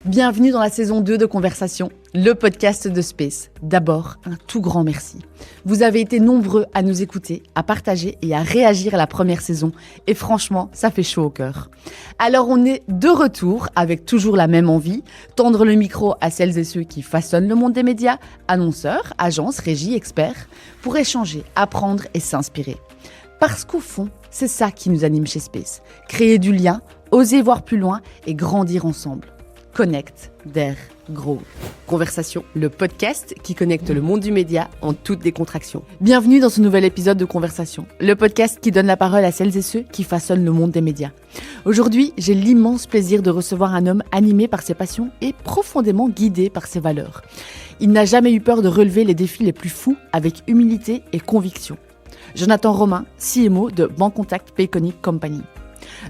Bienvenue dans la saison 2 de Conversation, le podcast de Space. D'abord, un tout grand merci. Vous avez été nombreux à nous écouter, à partager et à réagir à la première saison. Et franchement, ça fait chaud au cœur. Alors on est de retour avec toujours la même envie, tendre le micro à celles et ceux qui façonnent le monde des médias, annonceurs, agences, régies, experts, pour échanger, apprendre et s'inspirer. Parce qu'au fond, c'est ça qui nous anime chez Space. Créer du lien, oser voir plus loin et grandir ensemble. Connect, Dare, Grow. Conversation, le podcast qui connecte le monde du média en toute décontraction. Bienvenue dans ce nouvel épisode de Conversation, le podcast qui donne la parole à celles et ceux qui façonnent le monde des médias. Aujourd'hui, j'ai l'immense plaisir de recevoir un homme animé par ses passions et profondément guidé par ses valeurs. Il n'a jamais eu peur de relever les défis les plus fous avec humilité et conviction. Jonathan Romain, CMO de Bancontact Payconic Company.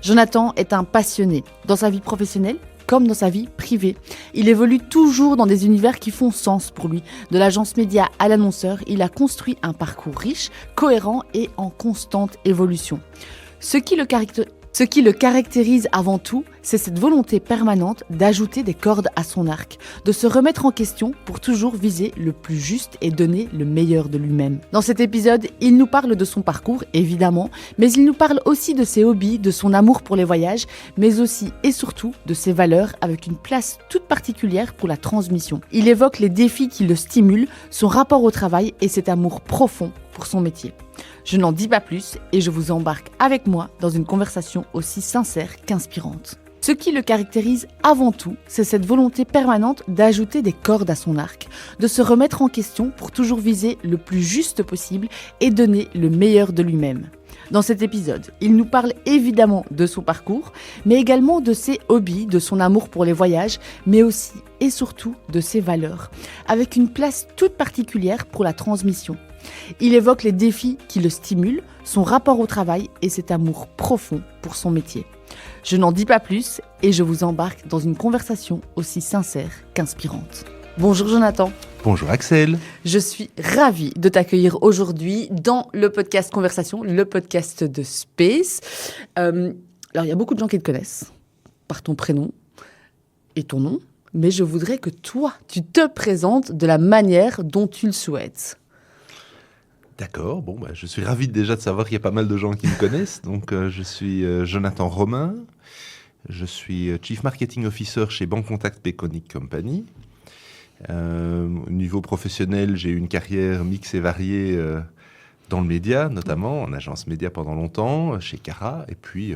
Jonathan est un passionné dans sa vie professionnelle comme dans sa vie privée. Il évolue toujours dans des univers qui font sens pour lui. De l'agence média à l'annonceur, il a construit un parcours riche, cohérent et en constante évolution. Ce qui le caractérise avant tout, c'est cette volonté permanente d'ajouter des cordes à son arc, de se remettre en question pour toujours viser le plus juste et donner le meilleur de lui-même. Dans cet épisode, il nous parle de son parcours, évidemment, mais il nous parle aussi de ses hobbies, de son amour pour les voyages, mais aussi et surtout de ses valeurs avec une place toute particulière pour la transmission. Il évoque les défis qui le stimulent, son rapport au travail et cet amour profond pour son métier. Je n'en dis pas plus et je vous embarque avec moi dans une conversation aussi sincère qu'inspirante. Ce qui le caractérise avant tout, c'est cette volonté permanente d'ajouter des cordes à son arc, de se remettre en question pour toujours viser le plus juste possible et donner le meilleur de lui-même. Dans cet épisode, il nous parle évidemment de son parcours, mais également de ses hobbies, de son amour pour les voyages, mais aussi et surtout de ses valeurs, avec une place toute particulière pour la transmission. Il évoque les défis qui le stimulent, son rapport au travail et cet amour profond pour son métier. Je n'en dis pas plus et je vous embarque dans une conversation aussi sincère qu'inspirante. Bonjour Jonathan. Bonjour Axel. Je suis ravie de t'accueillir aujourd'hui dans le podcast Conversation, le podcast de Space. Alors il y a beaucoup de gens qui te connaissent par ton prénom et ton nom, mais je voudrais que toi, tu te présentes de la manière dont tu le souhaites. D'accord, je suis ravi déjà de savoir qu'il y a pas mal de gens qui me connaissent. Donc, je suis Jonathan Romain, je suis Chief Marketing Officer chez Bancontact Payconic Company. Au niveau professionnel, j'ai eu une carrière mixte et variée dans le média, notamment en agence média pendant longtemps, chez Cara, et puis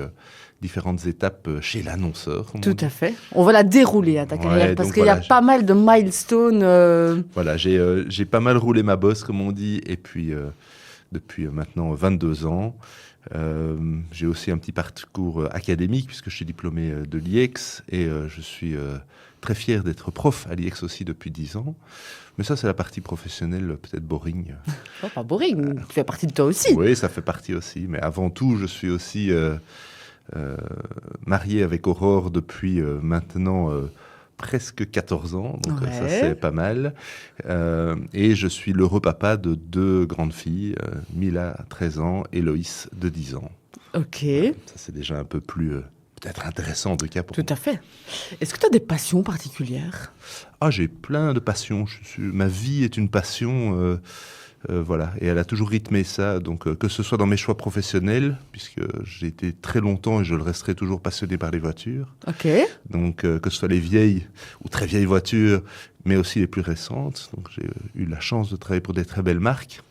différentes étapes chez l'annonceur. Tout à fait. On va la dérouler à ta carrière, parce qu'il y a pas mal de milestones. Voilà, j'ai pas mal roulé ma bosse, comme on dit, et puis depuis maintenant 22 ans. J'ai aussi un petit parcours académique, puisque je suis diplômé de l'IEX, et je suis très fier d'être prof à l'IEX aussi depuis 10 ans. Mais ça, c'est la partie professionnelle, peut-être boring. Oh, pas boring, tu fais partie de toi aussi. Oui, ça fait partie aussi. Mais avant tout, je suis aussi marié avec Aurore depuis maintenant presque 14 ans. Donc ça, c'est pas mal. Et je suis l'heureux papa de 2 grandes filles, Mila, 13 ans, et Loïs, de 10 ans. Ok. Ça, c'est déjà un peu plus... peut-être intéressant en tout cas pour Tout à fait. Est-ce que tu as des passions particulières ? J'ai plein de passions. Ma vie est une passion, voilà, et elle a toujours rythmé ça. Donc, que ce soit dans mes choix professionnels, puisque j'ai été très longtemps et je le resterai toujours passionné par les voitures. Ok. Donc, que ce soit les vieilles ou très vieilles voitures, mais aussi les plus récentes. Donc, j'ai eu la chance de travailler pour des très belles marques.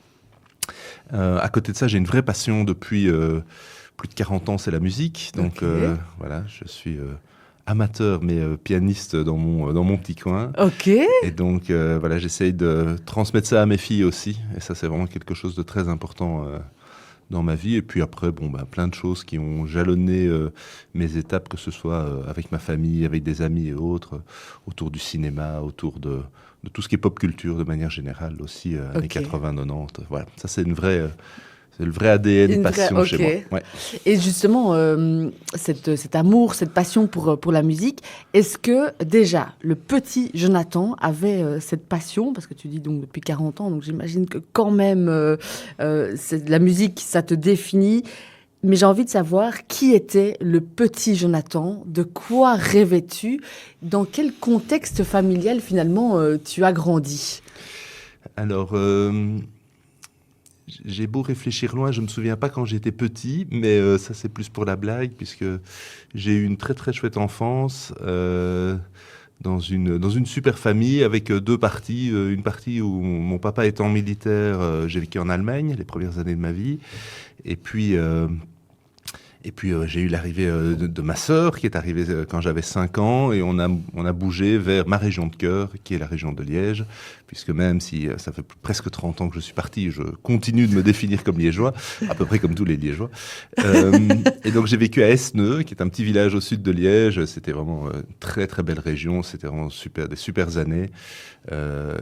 À côté de ça, j'ai une vraie passion depuis plus de 40 ans, c'est la musique. Donc voilà, je suis amateur, mais pianiste dans mon petit coin. Ok. Et donc voilà, j'essaye de transmettre ça à mes filles aussi. Et ça, c'est vraiment quelque chose de très important dans ma vie. Et puis après, plein de choses qui ont jalonné mes étapes, que ce soit avec ma famille, avec des amis et autres, autour du cinéma, autour de tout ce qui est pop culture de manière générale aussi, années 80-90. Voilà, ça c'est c'est le vrai ADN passion chez moi. Ouais. Et justement, cet amour, cette passion pour la musique, est-ce que déjà le petit Jonathan avait cette passion, parce que tu dis donc depuis 40 ans, donc j'imagine que quand même la musique, ça te définit. Mais j'ai envie de savoir qui était le petit Jonathan, de quoi rêvais-tu, dans quel contexte familial finalement tu as grandi? Alors, j'ai beau réfléchir loin, je ne me souviens pas quand j'étais petit, mais ça c'est plus pour la blague, puisque j'ai eu une très très chouette enfance dans une super famille avec deux parties. Une partie où mon papa étant militaire, j'ai vécu en Allemagne les premières années de ma vie. Et puis, j'ai eu l'arrivée de ma sœur qui est arrivée quand j'avais 5 ans et on a bougé vers ma région de cœur, qui est la région de Liège, puisque même si ça fait presque 30 ans que je suis parti, je continue de me définir comme liégeois, à peu près comme tous les liégeois. Et donc j'ai vécu à Esneux, qui est un petit village au sud de Liège. C'était vraiment très très belle région, c'était vraiment super, des super années.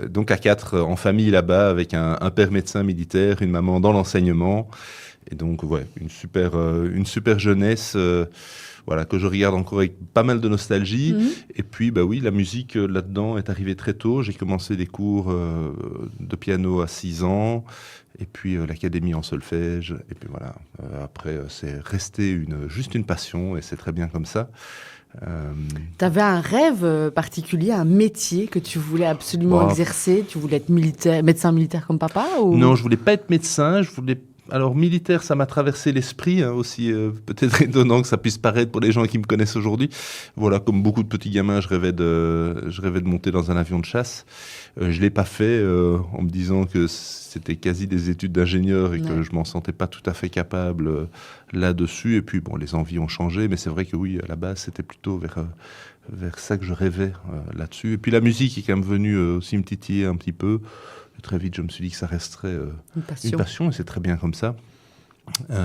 Donc à 4 en famille là-bas, avec un père médecin militaire, une maman dans l'enseignement. Et donc, ouais, une super jeunesse, voilà, que je regarde encore avec pas mal de nostalgie. Mhm. Et puis, bah oui, la musique là-dedans est arrivée très tôt. J'ai commencé des cours de piano à 6 ans, et puis l'académie en solfège. Et puis voilà, après, c'est resté juste une passion, et c'est très bien comme ça. Tu avais un rêve particulier, un métier que tu voulais absolument exercer? Tu voulais être militaire, médecin militaire comme papa ou... Non, je voulais pas être médecin, Alors, militaire, ça m'a traversé l'esprit, hein, aussi peut-être étonnant que ça puisse paraître pour les gens qui me connaissent aujourd'hui. Voilà, comme beaucoup de petits gamins, je rêvais de monter dans un avion de chasse. Je l'ai pas fait en me disant que c'était quasi des études d'ingénieur et que je m'en sentais pas tout à fait capable là-dessus. Et puis, bon, les envies ont changé, mais c'est vrai que oui, à la base, c'était plutôt vers ça que je rêvais là-dessus. Et puis, la musique est quand même venue aussi me titiller un petit peu. Très vite, je me suis dit que ça resterait une passion, et c'est très bien comme ça.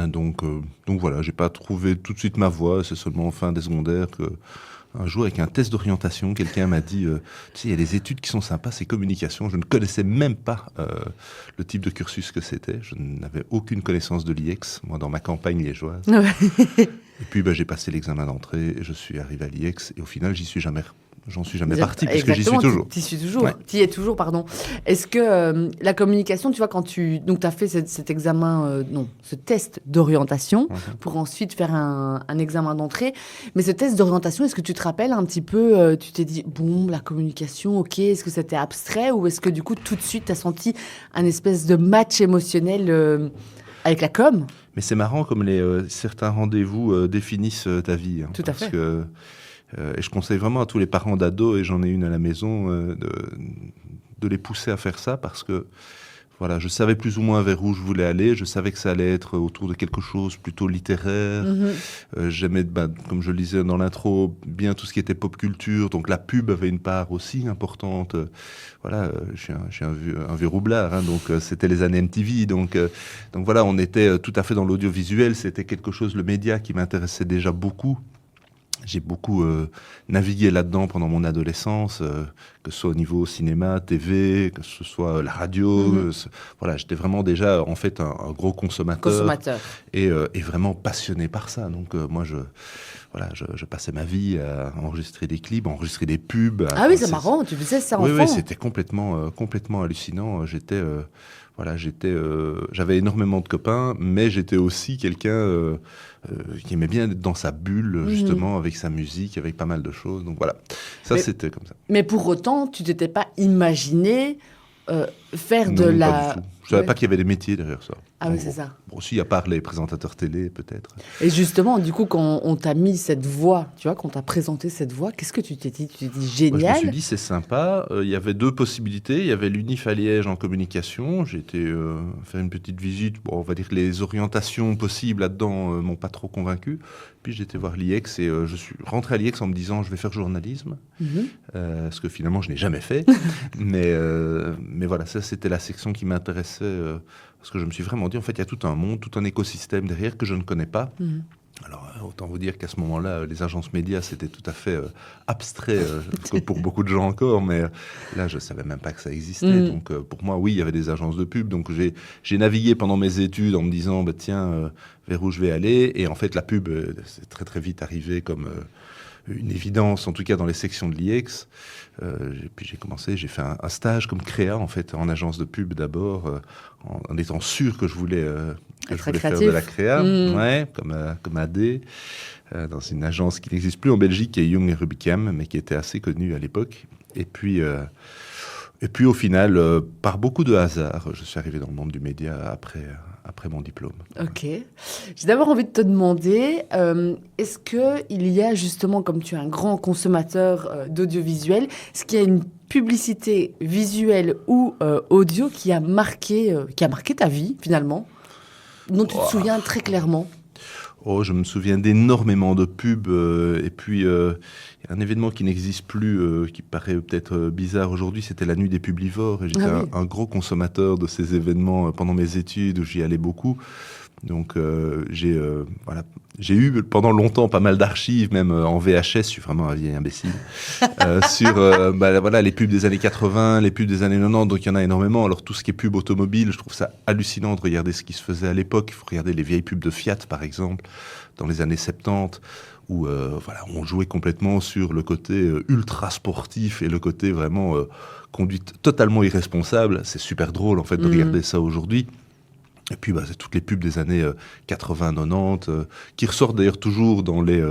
Donc voilà, j'ai pas trouvé tout de suite ma voie. C'est seulement en fin des secondaires qu'un jour, avec un test d'orientation, quelqu'un m'a dit tu sais, il y a des études qui sont sympas, c'est communication. Je ne connaissais même pas le type de cursus que c'était. Je n'avais aucune connaissance de l'IEX, moi, dans ma campagne liégeoise. Et puis, j'ai passé l'examen d'entrée, et je suis arrivé à l'IEX, et au final, j'en suis jamais parti, puisque j'y suis toujours. Tu y toujours. Ouais. Tu y es toujours, pardon. Est-ce que la communication, tu vois, quand tu as fait cet examen, ce test d'orientation, pour ensuite faire un examen d'entrée, mais ce test d'orientation, est-ce que tu te rappelles un petit peu, tu t'es dit, bon, la communication, ok, est-ce que c'était abstrait, ou est-ce que du coup, tout de suite, tu as senti un espèce de match émotionnel avec la com? Mais c'est marrant comme certains rendez-vous définissent ta vie. Hein, tout à fait. Et je conseille vraiment à tous les parents d'ados, et j'en ai une à la maison, de les pousser à faire ça, parce que voilà, je savais plus ou moins vers où je voulais aller. Je savais que ça allait être autour de quelque chose plutôt littéraire. J'aimais, comme je le disais dans l'intro, bien tout ce qui était pop culture. Donc la pub avait une part aussi importante. Voilà, je suis un vieux roublard, hein, donc c'était les années MTV. Donc voilà, on était tout à fait dans l'audiovisuel. C'était quelque chose, le média, qui m'intéressait déjà beaucoup. J'ai beaucoup navigué là-dedans pendant mon adolescence, que ce soit au niveau cinéma, TV, que ce soit la radio. Voilà, j'étais vraiment déjà en fait un gros consommateur. Et vraiment passionné par ça. Donc moi, je passais ma vie à enregistrer des clips, à enregistrer des pubs. Ah oui, c'est marrant, tu faisais ça enfant. Oui, c'était complètement hallucinant. J'avais énormément de copains, mais j'étais aussi quelqu'un qui aimait bien être dans sa bulle, justement, avec sa musique, avec pas mal de choses. Donc voilà, c'était comme ça. Mais pour autant, tu t'étais pas imaginé faire de la... Pas du tout. Je savais pas qu'il y avait des métiers derrière ça. Ah oui, c'est ça. Bon, si, à part les présentateurs télé, peut-être. Et justement, du coup, quand on t'a mis cette voix, tu vois, quand on t'a présenté cette voix, qu'est-ce que tu t'es dit? Tu t'es dit génial. Moi, je me suis dit, c'est sympa. Il y avait 2 possibilités. Il y avait l'UNIF à Liège en communication. J'ai été faire une petite visite. Bon, on va dire que les orientations possibles là-dedans m'ont pas trop convaincu. Puis j'étais voir l'IEX, et je suis rentré à l'IEX en me disant, je vais faire journalisme. Ce que finalement, je n'ai jamais fait. mais voilà, ça, c'était la section qui m'intéressait. Parce que je me suis vraiment dit, en fait, il y a tout un monde, tout un écosystème derrière que je ne connais pas. Alors, autant vous dire qu'à ce moment-là, les agences médias, c'était tout à fait abstrait, pour beaucoup de gens encore, mais là, je ne savais même pas que ça existait. Donc, pour moi, oui, il y avait des agences de pub. Donc, j'ai navigué pendant mes études en me disant, tiens, vers où je vais aller. Et en fait, la pub, c'est très, très vite arrivé comme une évidence, en tout cas dans les sections de l'IEX. Puis j'ai fait un stage comme créa, en fait, en agence de pub d'abord, en étant sûr que je voulais que je Très voulais faire créatif. de la créa, ouais, comme AD, dans une agence qui n'existe plus en Belgique, qui est Young et Rubicam, mais qui était assez connue à l'époque. Et puis au final, par beaucoup de hasard, je suis arrivé dans le monde du média après mon diplôme. Ok. J'ai d'abord envie de te demander, est-ce qu'il y a justement, comme tu es un grand consommateur d'audiovisuel, est-ce qu'il y a une publicité visuelle ou audio qui a marqué ta vie finalement, dont tu te souviens très clairement? Oh, je me souviens d'énormément de pubs. Et puis, il y a un événement qui n'existe plus, qui paraît peut-être bizarre aujourd'hui, c'était la nuit des publivores. Et j'étais un gros consommateur de ces événements pendant mes études, où j'y allais beaucoup. Donc, j'ai eu pendant longtemps pas mal d'archives, même en VHS, je suis vraiment un vieil imbécile, sur les pubs des années 80, les pubs des années 90, donc il y en a énormément. Alors tout ce qui est pub automobile, je trouve ça hallucinant de regarder ce qui se faisait à l'époque. Il faut regarder les vieilles pubs de Fiat, par exemple, dans les années 70, où on jouait complètement sur le côté ultra sportif et le côté vraiment conduite totalement irresponsable. C'est super drôle, en fait, de regarder ça aujourd'hui. Et puis, c'est toutes les pubs des années 80-90, qui ressortent d'ailleurs toujours dans les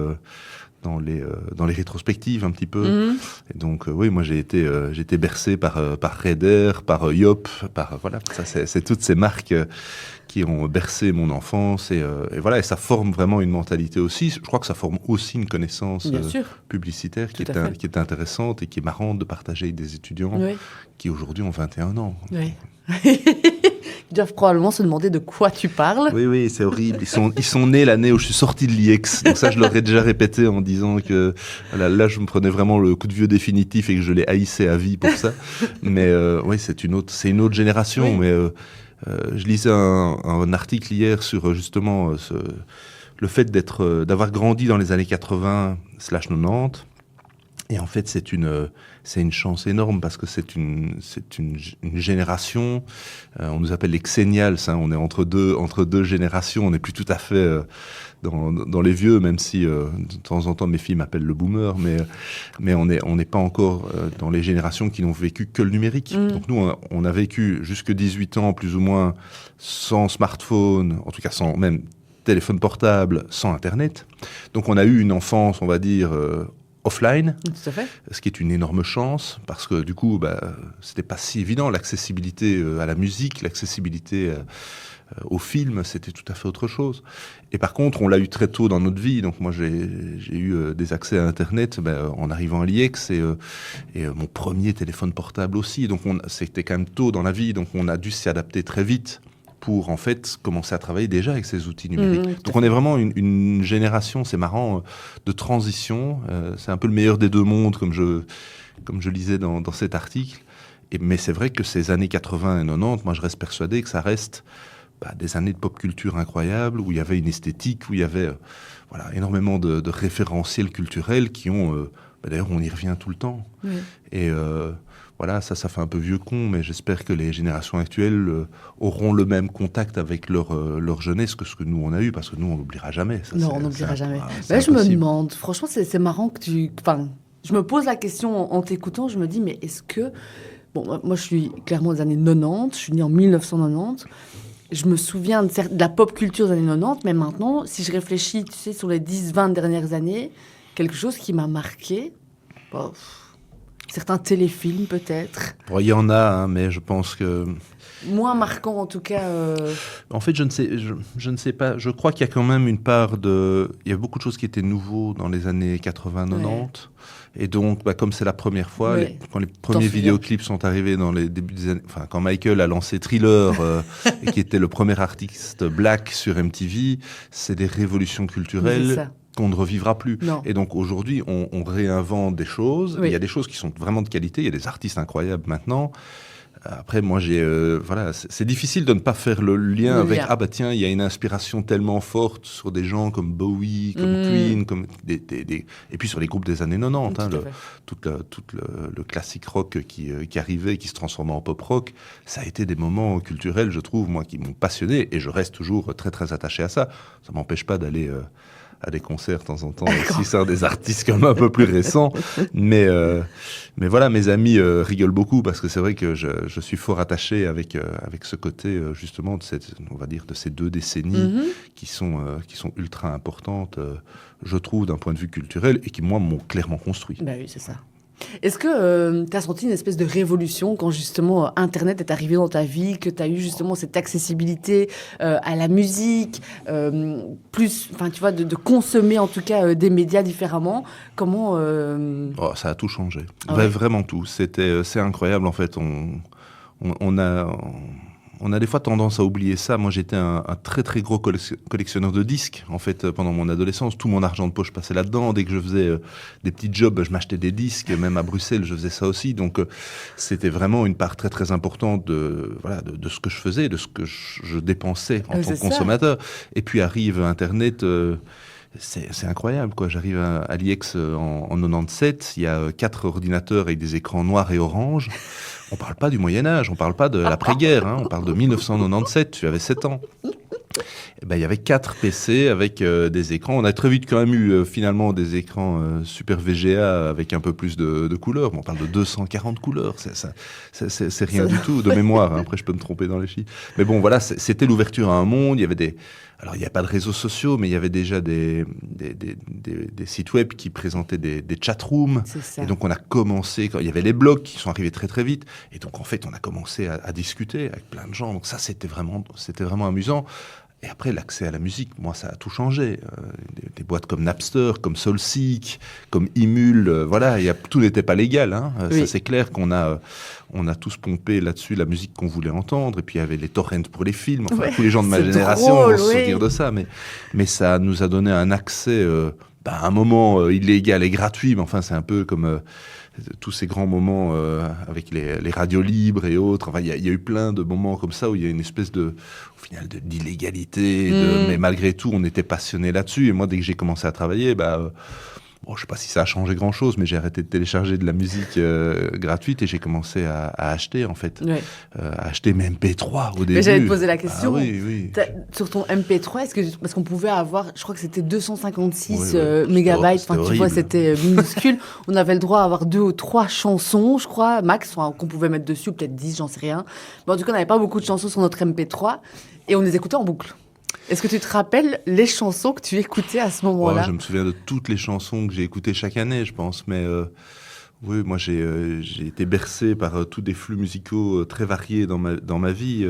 rétrospectives un petit peu. Et donc, oui, moi, j'ai été bercé par Raider, par Yop, c'est toutes ces marques qui ont bercé mon enfance. Et ça forme vraiment une mentalité aussi. Je crois que ça forme aussi une connaissance publicitaire qui est intéressante et qui est marrante de partager avec des étudiants qui aujourd'hui ont 21 ans. Oui. Ils doivent probablement se demander de quoi tu parles. Oui, c'est horrible. Ils sont nés l'année où je suis sorti de l'IEX. Donc ça, je leur ai déjà répété en disant que là, je me prenais vraiment le coup de vieux définitif et que je les haïssais à vie pour ça. Mais oui, c'est une autre génération. Oui. Mais je lisais un article hier sur justement le fait d'avoir grandi dans les années 80/90. Et en fait, c'est une chance énorme parce que c'est une génération. On nous appelle les Xennials. On est entre deux générations. On n'est plus tout à fait dans les vieux, même si de temps en temps mes filles m'appellent le boomer. Mais on n'est pas encore dans les générations qui n'ont vécu que le numérique. Donc nous, on a vécu jusque 18 ans, plus ou moins, sans smartphone, en tout cas sans même téléphone portable, sans Internet. Donc on a eu une enfance, on va dire, offline, tout à fait. Ce qui est une énorme chance, parce que du coup, c'était pas si évident. L'accessibilité à la musique, l'accessibilité au film, c'était tout à fait autre chose. Et par contre, on l'a eu très tôt dans notre vie. Donc moi, j'ai eu des accès à Internet en arrivant à l'IEX et mon premier téléphone portable aussi. Donc c'était quand même tôt dans la vie. Donc on a dû s'y adapter très vite pour en fait commencer à travailler déjà avec ces outils numériques. Donc on est vraiment une génération, c'est marrant, de transition. C'est un peu le meilleur des deux mondes, comme je lisais dans cet article. Mais c'est vrai que ces années 80 et 90, moi je reste persuadé que ça reste des années de pop culture incroyables, où il y avait une esthétique, où il y avait énormément de référentiels culturels qui ont... d'ailleurs, on y revient tout le temps. Oui. Et... ça fait un peu vieux con, mais j'espère que les générations actuelles auront le même contact avec leur jeunesse que ce que nous, on a eu, parce que nous, on n'oubliera jamais. Ça, non, on n'oubliera jamais. Je me demande, franchement, c'est marrant que je me pose la question en t'écoutant, je me dis, mais est-ce que... Bon, moi, je suis clairement des années 90, je suis née en 1990, je me souviens de la pop culture des années 90, mais maintenant, si je réfléchis, tu sais, sur les 10-20 dernières années, quelque chose qui m'a marqué... Certains téléfilms, peut-être. Il y en a, mais je pense que... Moins marquant, en tout cas. En fait, je ne sais pas. Je crois qu'il y a quand même une part de... Il y a beaucoup de choses qui étaient nouveaux dans les années 80-90. Ouais. Et donc, comme c'est la première fois, quand les premiers vidéoclips sont arrivés dans les débuts des années... Enfin, quand Michael a lancé Thriller, et qui était le premier artiste black sur MTV, c'est des révolutions culturelles qu'on ne revivra plus. Non. Et donc aujourd'hui, on réinvente des choses. Oui. Il y a des choses qui sont vraiment de qualité. Il y a des artistes incroyables maintenant. Après, moi, c'est difficile de ne pas faire le lien avec il y a une inspiration tellement forte sur des gens comme Bowie, comme Queen, comme et puis sur les groupes des années 90, tout le classique rock qui arrivait, qui se transformait en pop rock. Ça a été des moments culturels, je trouve, moi, qui m'ont passionné, et je reste toujours très très attaché à ça. Ça m'empêche pas d'aller à des concerts de temps en temps, si c'est un des artistes comme un peu plus récents. Mais voilà, mes amis rigolent beaucoup parce que c'est vrai que je suis fort attaché avec ce côté justement de on va dire de ces 2 décennies qui sont ultra importantes, je trouve, d'un point de vue culturel et qui, moi, m'ont clairement construit. Bah oui, c'est ça. Est-ce que tu as senti une espèce de révolution quand justement Internet est arrivé dans ta vie, que tu as eu justement cette accessibilité à la musique, plus, enfin tu vois, de consommer en tout cas des médias différemment? Comment Ça a tout changé, ouais. Vraiment tout. C'est incroyable en fait. On a des fois tendance à oublier ça. Moi, j'étais un très très gros collectionneur de disques. En fait, pendant mon adolescence, tout mon argent de poche passait là-dedans. Dès que je faisais des petits jobs, je m'achetais des disques. Même à Bruxelles, je faisais ça aussi. Donc, c'était vraiment une part très très importante de ce que je faisais, de ce que je dépensais en tant que consommateur. Et puis arrive Internet. C'est incroyable, quoi. J'arrive à l'IEX en 97. Il y a 4 ordinateurs avec des écrans noirs et orange. On parle pas du Moyen-Âge, on parle pas de l'après-guerre, on parle de 1997, tu avais 7 ans. Et ben, il y avait 4 PC avec des écrans. On a très vite quand même eu finalement des écrans super VGA avec un peu plus de couleurs. Bon, on parle de 240 couleurs, c'est rien du tout de mémoire. Après, je peux me tromper dans les chiffres. Mais bon, voilà, c'était l'ouverture à un monde. Il y avait alors, il n'y a pas de réseaux sociaux, mais il y avait déjà des sites web qui présentaient des chatrooms. Et donc, on a commencé, il y avait les blogs qui sont arrivés très, très vite. Et donc, en fait, on a commencé à discuter avec plein de gens. Donc, ça, c'était vraiment amusant. Et après, l'accès à la musique, moi, ça a tout changé. Des boîtes comme Napster, comme Soulseek, comme Emule, voilà, tout n'était pas légal. Oui. Ça, c'est clair qu'on a tous pompé là-dessus la musique qu'on voulait entendre. Et puis, il y avait les torrents pour les films. Enfin, tous les gens de ma génération vont se souvenir de ça. Mais ça nous a donné un accès à un moment illégal et gratuit. Mais enfin, c'est un peu comme... tous ces grands moments avec les radios libres et autres. Enfin, il y a eu plein de moments comme ça où il y a une espèce au final, d'illégalité. Mais malgré tout, on était passionnés là-dessus. Et moi, dès que j'ai commencé à travailler, je sais pas si ça a changé grand-chose, mais j'ai arrêté de télécharger de la musique gratuite et j'ai commencé à acheter, en fait. Ouais. À acheter mes MP3 au début. Mais j'allais te poser la question. Oui. Sur ton MP3, parce qu'on pouvait avoir, je crois que c'était 256 mégabytes. Enfin, tu vois, c'était minuscule. On avait le droit à avoir 2 ou 3 chansons, je crois, max, qu'on pouvait mettre dessus, ou peut-être 10, j'en sais rien. Mais en tout cas, on n'avait pas beaucoup de chansons sur notre MP3 et on les écoutait en boucle. Est-ce que tu te rappelles les chansons que tu écoutais à ce moment-là ? Je me souviens de toutes les chansons que j'ai écoutées chaque année, je pense. Mais oui, moi, j'ai été bercé par tous des flux musicaux très variés dans ma vie.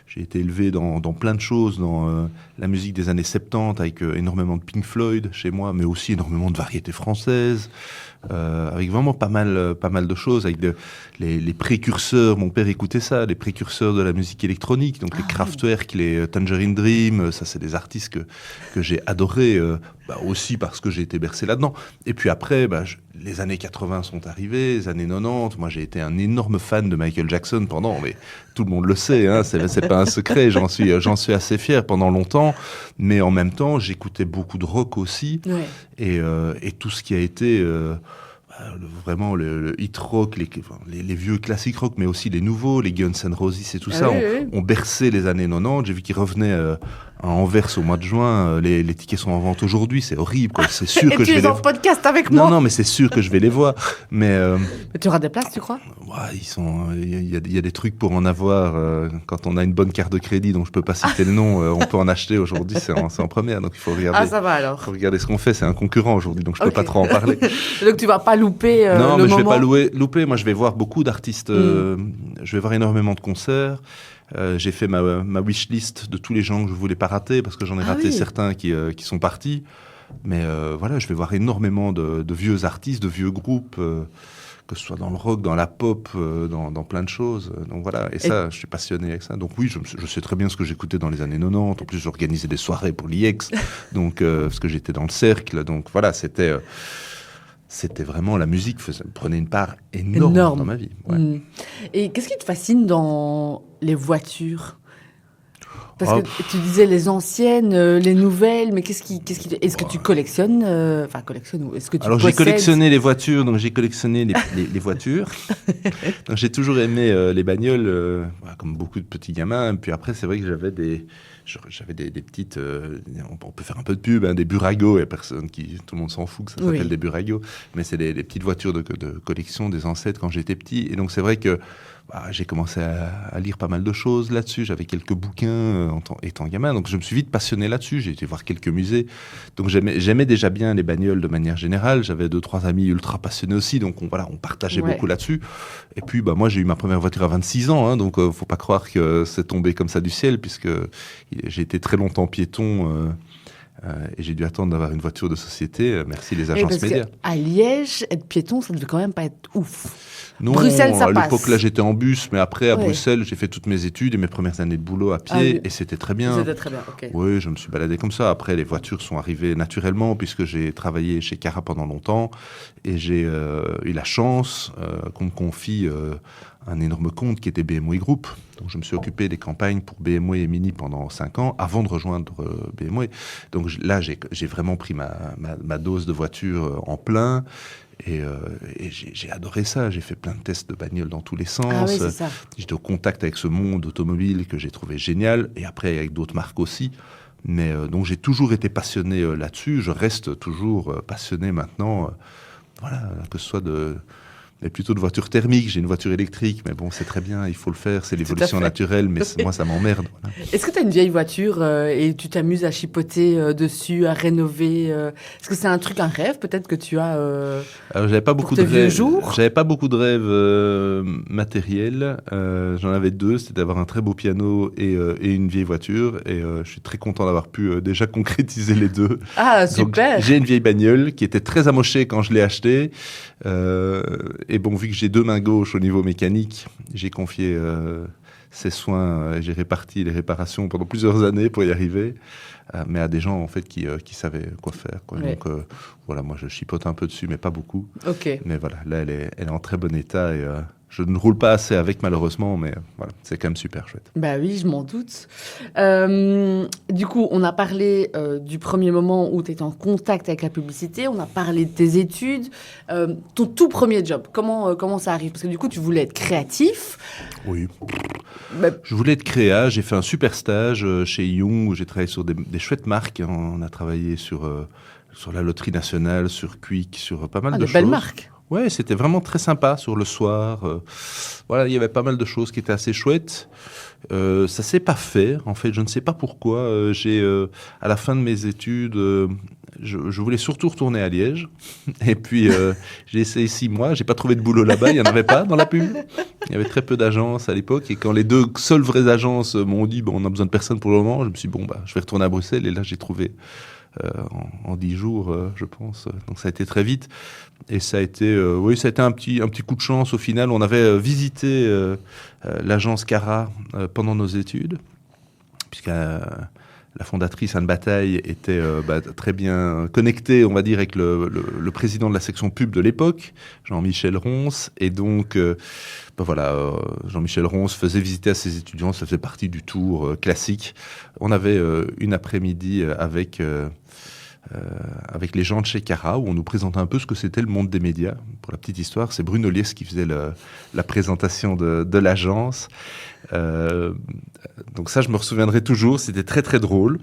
J'ai été élevé dans plein de choses, dans la musique des années 70, avec énormément de Pink Floyd chez moi, mais aussi énormément de variétés françaises. Avec vraiment pas mal de choses, avec les précurseurs, mon père écoutait ça, les précurseurs de la musique électronique, donc les Kraftwerk, les Tangerine Dream, ça c'est des artistes que j'ai adorés, aussi parce que j'ai été bercé là-dedans. Et puis après, les années 80 sont arrivées, les années 90, moi j'ai été un énorme fan de Michael Jackson pendant, mais tout le monde le sait, c'est pas un secret, j'en suis assez fier pendant longtemps, mais en même temps j'écoutais beaucoup de rock aussi, et tout ce qui a été... vraiment le hit rock, les vieux classiques rock, mais aussi les nouveaux, les Guns N' Roses et tout ça, ont bercé les années 90. J'ai vu qu'ils revenaient à Anvers au mois de juin. Les tickets sont en vente aujourd'hui, c'est horrible, quoi. C'est sûr que je vais les voir. Et tu es en podcast avec moi ? Non, mais c'est sûr que je vais les voir. Mais tu auras des places, tu crois ? Il y a des trucs pour en avoir quand on a une bonne carte de crédit, dont je peux pas citer le nom. On peut en acheter aujourd'hui, c'est en première, donc il faut regarder. Ah, ça va alors. Faut regarder ce qu'on fait. C'est un concurrent aujourd'hui, donc je peux pas trop en parler. Donc tu vas pas louper le moment. Non, mais je vais pas louper. Moi, je vais voir beaucoup d'artistes. Je vais voir énormément de concerts. J'ai fait ma wishlist de tous les gens que je voulais pas rater, parce que j'en ai raté certains qui sont partis. Mais voilà, je vais voir énormément de vieux artistes, de vieux groupes, que ce soit dans le rock, dans la pop, dans plein de choses. Donc voilà, et ça, je suis passionné avec ça. Donc oui, je sais très bien ce que j'écoutais dans les années 90. En plus, j'organisais des soirées pour l'IEX, donc parce que j'étais dans le cercle. Donc voilà, c'était vraiment, la musique prenait une part énorme dans ma vie. Ouais. Et qu'est-ce qui te fascine dans les voitures ? Parce que tu disais les anciennes, les nouvelles, mais est-ce que tu collectionnes, ou est-ce que tu Alors possèdes? j'ai collectionné les voitures, donc j'ai collectionné les voitures. Donc j'ai toujours aimé les bagnoles, comme beaucoup de petits gamins. Puis après, c'est vrai que j'avais des petites, on peut faire un peu de pub, des Burago, tout le monde s'en fout que ça s'appelle des Burago, mais c'est des petites voitures de collection des ancêtres quand j'étais petit. Et donc c'est vrai que j'ai commencé à lire pas mal de choses là-dessus. J'avais quelques bouquins étant gamin, donc je me suis vite passionné là-dessus. J'ai été voir quelques musées. Donc j'aimais déjà bien les bagnoles de manière générale. J'avais 2-3 amis ultra passionnés aussi, donc on partageait beaucoup là-dessus. Et puis moi j'ai eu ma première voiture à 26 ans, donc faut pas croire que c'est tombé comme ça du ciel, puisque j'ai été très longtemps piéton. Et j'ai dû attendre d'avoir une voiture de société. Merci les agences médias. À Liège, être piéton, ça devait quand même pas être ouf. Non, Bruxelles, ça passe. À l'époque, là, j'étais en bus, mais après, à Bruxelles, j'ai fait toutes mes études et mes premières années de boulot à pied, et c'était très bien. C'était très bien, ok. Oui, je me suis baladé comme ça. Après, les voitures sont arrivées naturellement, puisque j'ai travaillé chez Cara pendant longtemps, et j'ai eu la chance qu'on me confie un énorme compte qui était BMW Group. Donc, je me suis occupé des campagnes pour BMW et Mini pendant 5 ans, avant de rejoindre BMW. Donc là, j'ai vraiment pris ma dose de voiture en plein. Et j'ai adoré ça. J'ai fait plein de tests de bagnole dans tous les sens. Ah oui, c'est ça. J'étais au contact avec ce monde automobile que j'ai trouvé génial. Et après, avec d'autres marques aussi. Mais donc, j'ai toujours été passionné là-dessus. Je reste toujours passionné maintenant. Voilà, que ce soit mais plutôt de voiture thermique. J'ai une voiture électrique, mais bon, c'est très bien, il faut le faire, c'est l'évolution naturelle, mais moi, ça m'emmerde. Voilà. Est-ce que tu as une vieille voiture et tu t'amuses à chipoter dessus, à rénover Est-ce que c'est un truc, un rêve peut-être que tu as Alors, j'avais pas beaucoup de vieux rêves. jours J'avais pas beaucoup de rêves matériels. J'en avais 2, c'était d'avoir un très beau piano et une vieille voiture. Et je suis très content d'avoir pu déjà concrétiser les 2. Ah, super. Donc, j'ai une vieille bagnole qui était très amochée quand je l'ai achetée. Et bon, vu que j'ai 2 mains gauches au niveau mécanique, j'ai confié ces soins, j'ai réparti les réparations pendant plusieurs années pour y arriver, mais à des gens en fait qui savaient quoi faire. Quoi. Ouais. Donc voilà, moi je chipote un peu dessus, mais pas beaucoup. Ok. Mais voilà, là elle est en très bon état et je ne roule pas assez avec malheureusement, mais voilà, c'est quand même super chouette. Bah oui, je m'en doute. Du coup, on a parlé du premier moment où tu étais en contact avec la publicité, on a parlé de tes études. Ton tout premier job, comment ça arrive? Parce que du coup, tu voulais être créatif. Oui. Bah, Je voulais être créa, j'ai fait un super stage chez Young où j'ai travaillé sur des chouettes marques. On a travaillé sur la loterie nationale, sur Quick, sur pas mal de choses. belles marques. Ouais, c'était vraiment très sympa sur le soir. Voilà, il y avait pas mal de choses qui étaient assez chouettes. Ça s'est pas fait, en fait, je ne sais pas pourquoi. À la fin de mes études, je voulais surtout retourner à Liège. Et puis, j'ai essayé 6 mois, j'ai pas trouvé de boulot là-bas, il y en avait pas dans la pub. Il y avait très peu d'agences à l'époque. Et quand les 2 seules vraies agences m'ont dit, bon, on a besoin de personne pour le moment, je me suis dit, bon, je vais retourner à Bruxelles. Et là, j'ai trouvé en 10 jours, je pense. Donc, ça a été très vite. Et ça a été, ça a été un petit coup de chance au final. On avait visité l'agence Cara pendant nos études, puisque la fondatrice Anne Bataille était très bien connectée, on va dire, avec le président de la section pub de l'époque, Jean-Michel Ronce. Et donc, Jean-Michel Ronce faisait visiter à ses étudiants, ça faisait partie du tour classique. On avait une après-midi avec les gens de chez Cara, où on nous présentait un peu ce que c'était le monde des médias. Pour la petite histoire, c'est Bruno Lies qui faisait la présentation de l'agence. Donc ça, je me souviendrai toujours, c'était très très drôle,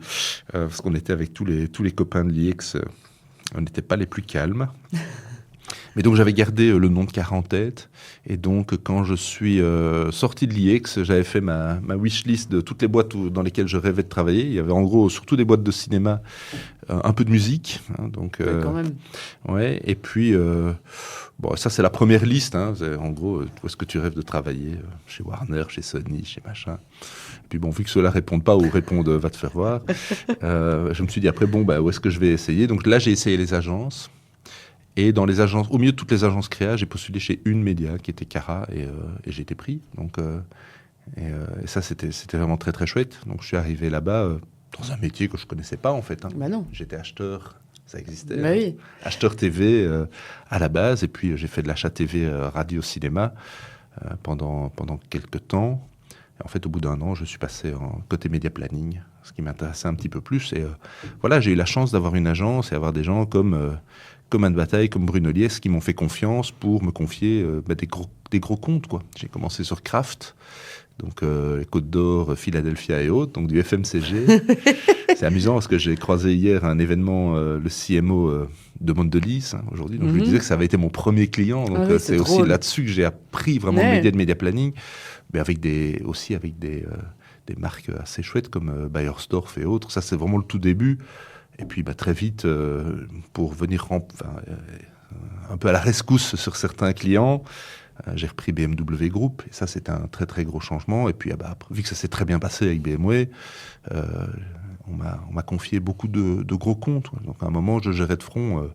parce qu'on était avec tous les copains de l'IEX, on n'était pas les plus calmes. Mais donc j'avais gardé le nom de Cara en tête, et donc quand je suis sorti de l'IEX, j'avais fait ma wishlist de toutes les boîtes dans lesquelles je rêvais de travailler. Il y avait en gros surtout des boîtes de cinéma, un peu de musique, donc quand même. Ouais. Et puis ça c'est la première liste, en gros où est-ce que tu rêves de travailler, chez Warner, chez Sony, chez machin. Et puis bon, vu que ceux-là répondent pas ou répondent va te faire voir, je me suis dit après où est-ce que je vais essayer. Donc là j'ai essayé les agences. Et dans les agences, au milieu de toutes les agences créa, j'ai postulé chez une média qui était Cara et j'ai été pris. Donc, et ça, c'était vraiment très très chouette. Donc je suis arrivé là-bas dans un métier que je connaissais pas en fait. Bah non. J'étais acheteur, ça existait. Bah oui. Acheteur TV à la base, et puis j'ai fait de l'achat TV radio cinéma pendant quelques temps. Et en fait, au bout d'un an, je suis passé en côté média planning, ce qui m'intéressait un petit peu plus. Et voilà, j'ai eu la chance d'avoir une agence et avoir des gens comme Anne Bataille, comme Bruno Liès, qui m'ont fait confiance pour me confier des gros comptes, quoi. J'ai commencé sur Kraft, donc les Côtes d'Or, Philadelphia et autres, donc du FMCG. C'est amusant parce que j'ai croisé hier un événement, le CMO de Mondelez, aujourd'hui. Donc je lui disais que ça avait été mon premier client. Donc c'est aussi là-dessus que j'ai appris vraiment le média de média planning, mais aussi avec des marques assez chouettes comme Beiersdorf et autres. Ça, c'est vraiment le tout début. Et puis très vite, pour venir un peu à la rescousse sur certains clients, j'ai repris BMW Group. Et ça, c'était un très très gros changement. Et puis vu que ça s'est très bien passé avec BMW, on m'a confié beaucoup de gros comptes. Donc à un moment, je gérais de front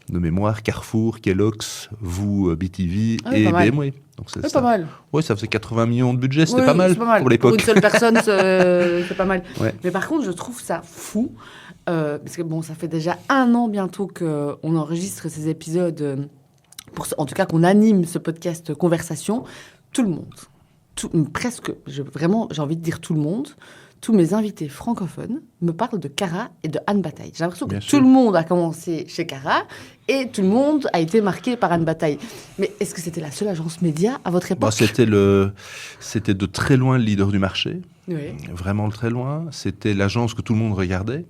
de mémoire Carrefour, Kellogg's, BTV et BMW. Donc c'est pas mal. Oui, ça faisait 80 millions de budget, c'était pas mal pour l'époque. Pour une seule personne, c'est pas mal. Ouais. Mais par contre, je trouve ça fou, parce que ça fait déjà 1 an bientôt qu'on enregistre ces épisodes, en tout cas qu'on anime ce podcast Conversation. Tout le monde, presque, j'ai envie de dire tout le monde, tous mes invités francophones me parlent de Cara et de Anne Bataille. J'ai l'impression que tout le monde a commencé chez Cara et tout le monde a été marqué par Anne Bataille. Mais est-ce que c'était la seule agence média à votre époque ? C'était de très loin le leader du marché. Oui. Vraiment de très loin. C'était l'agence que tout le monde regardait.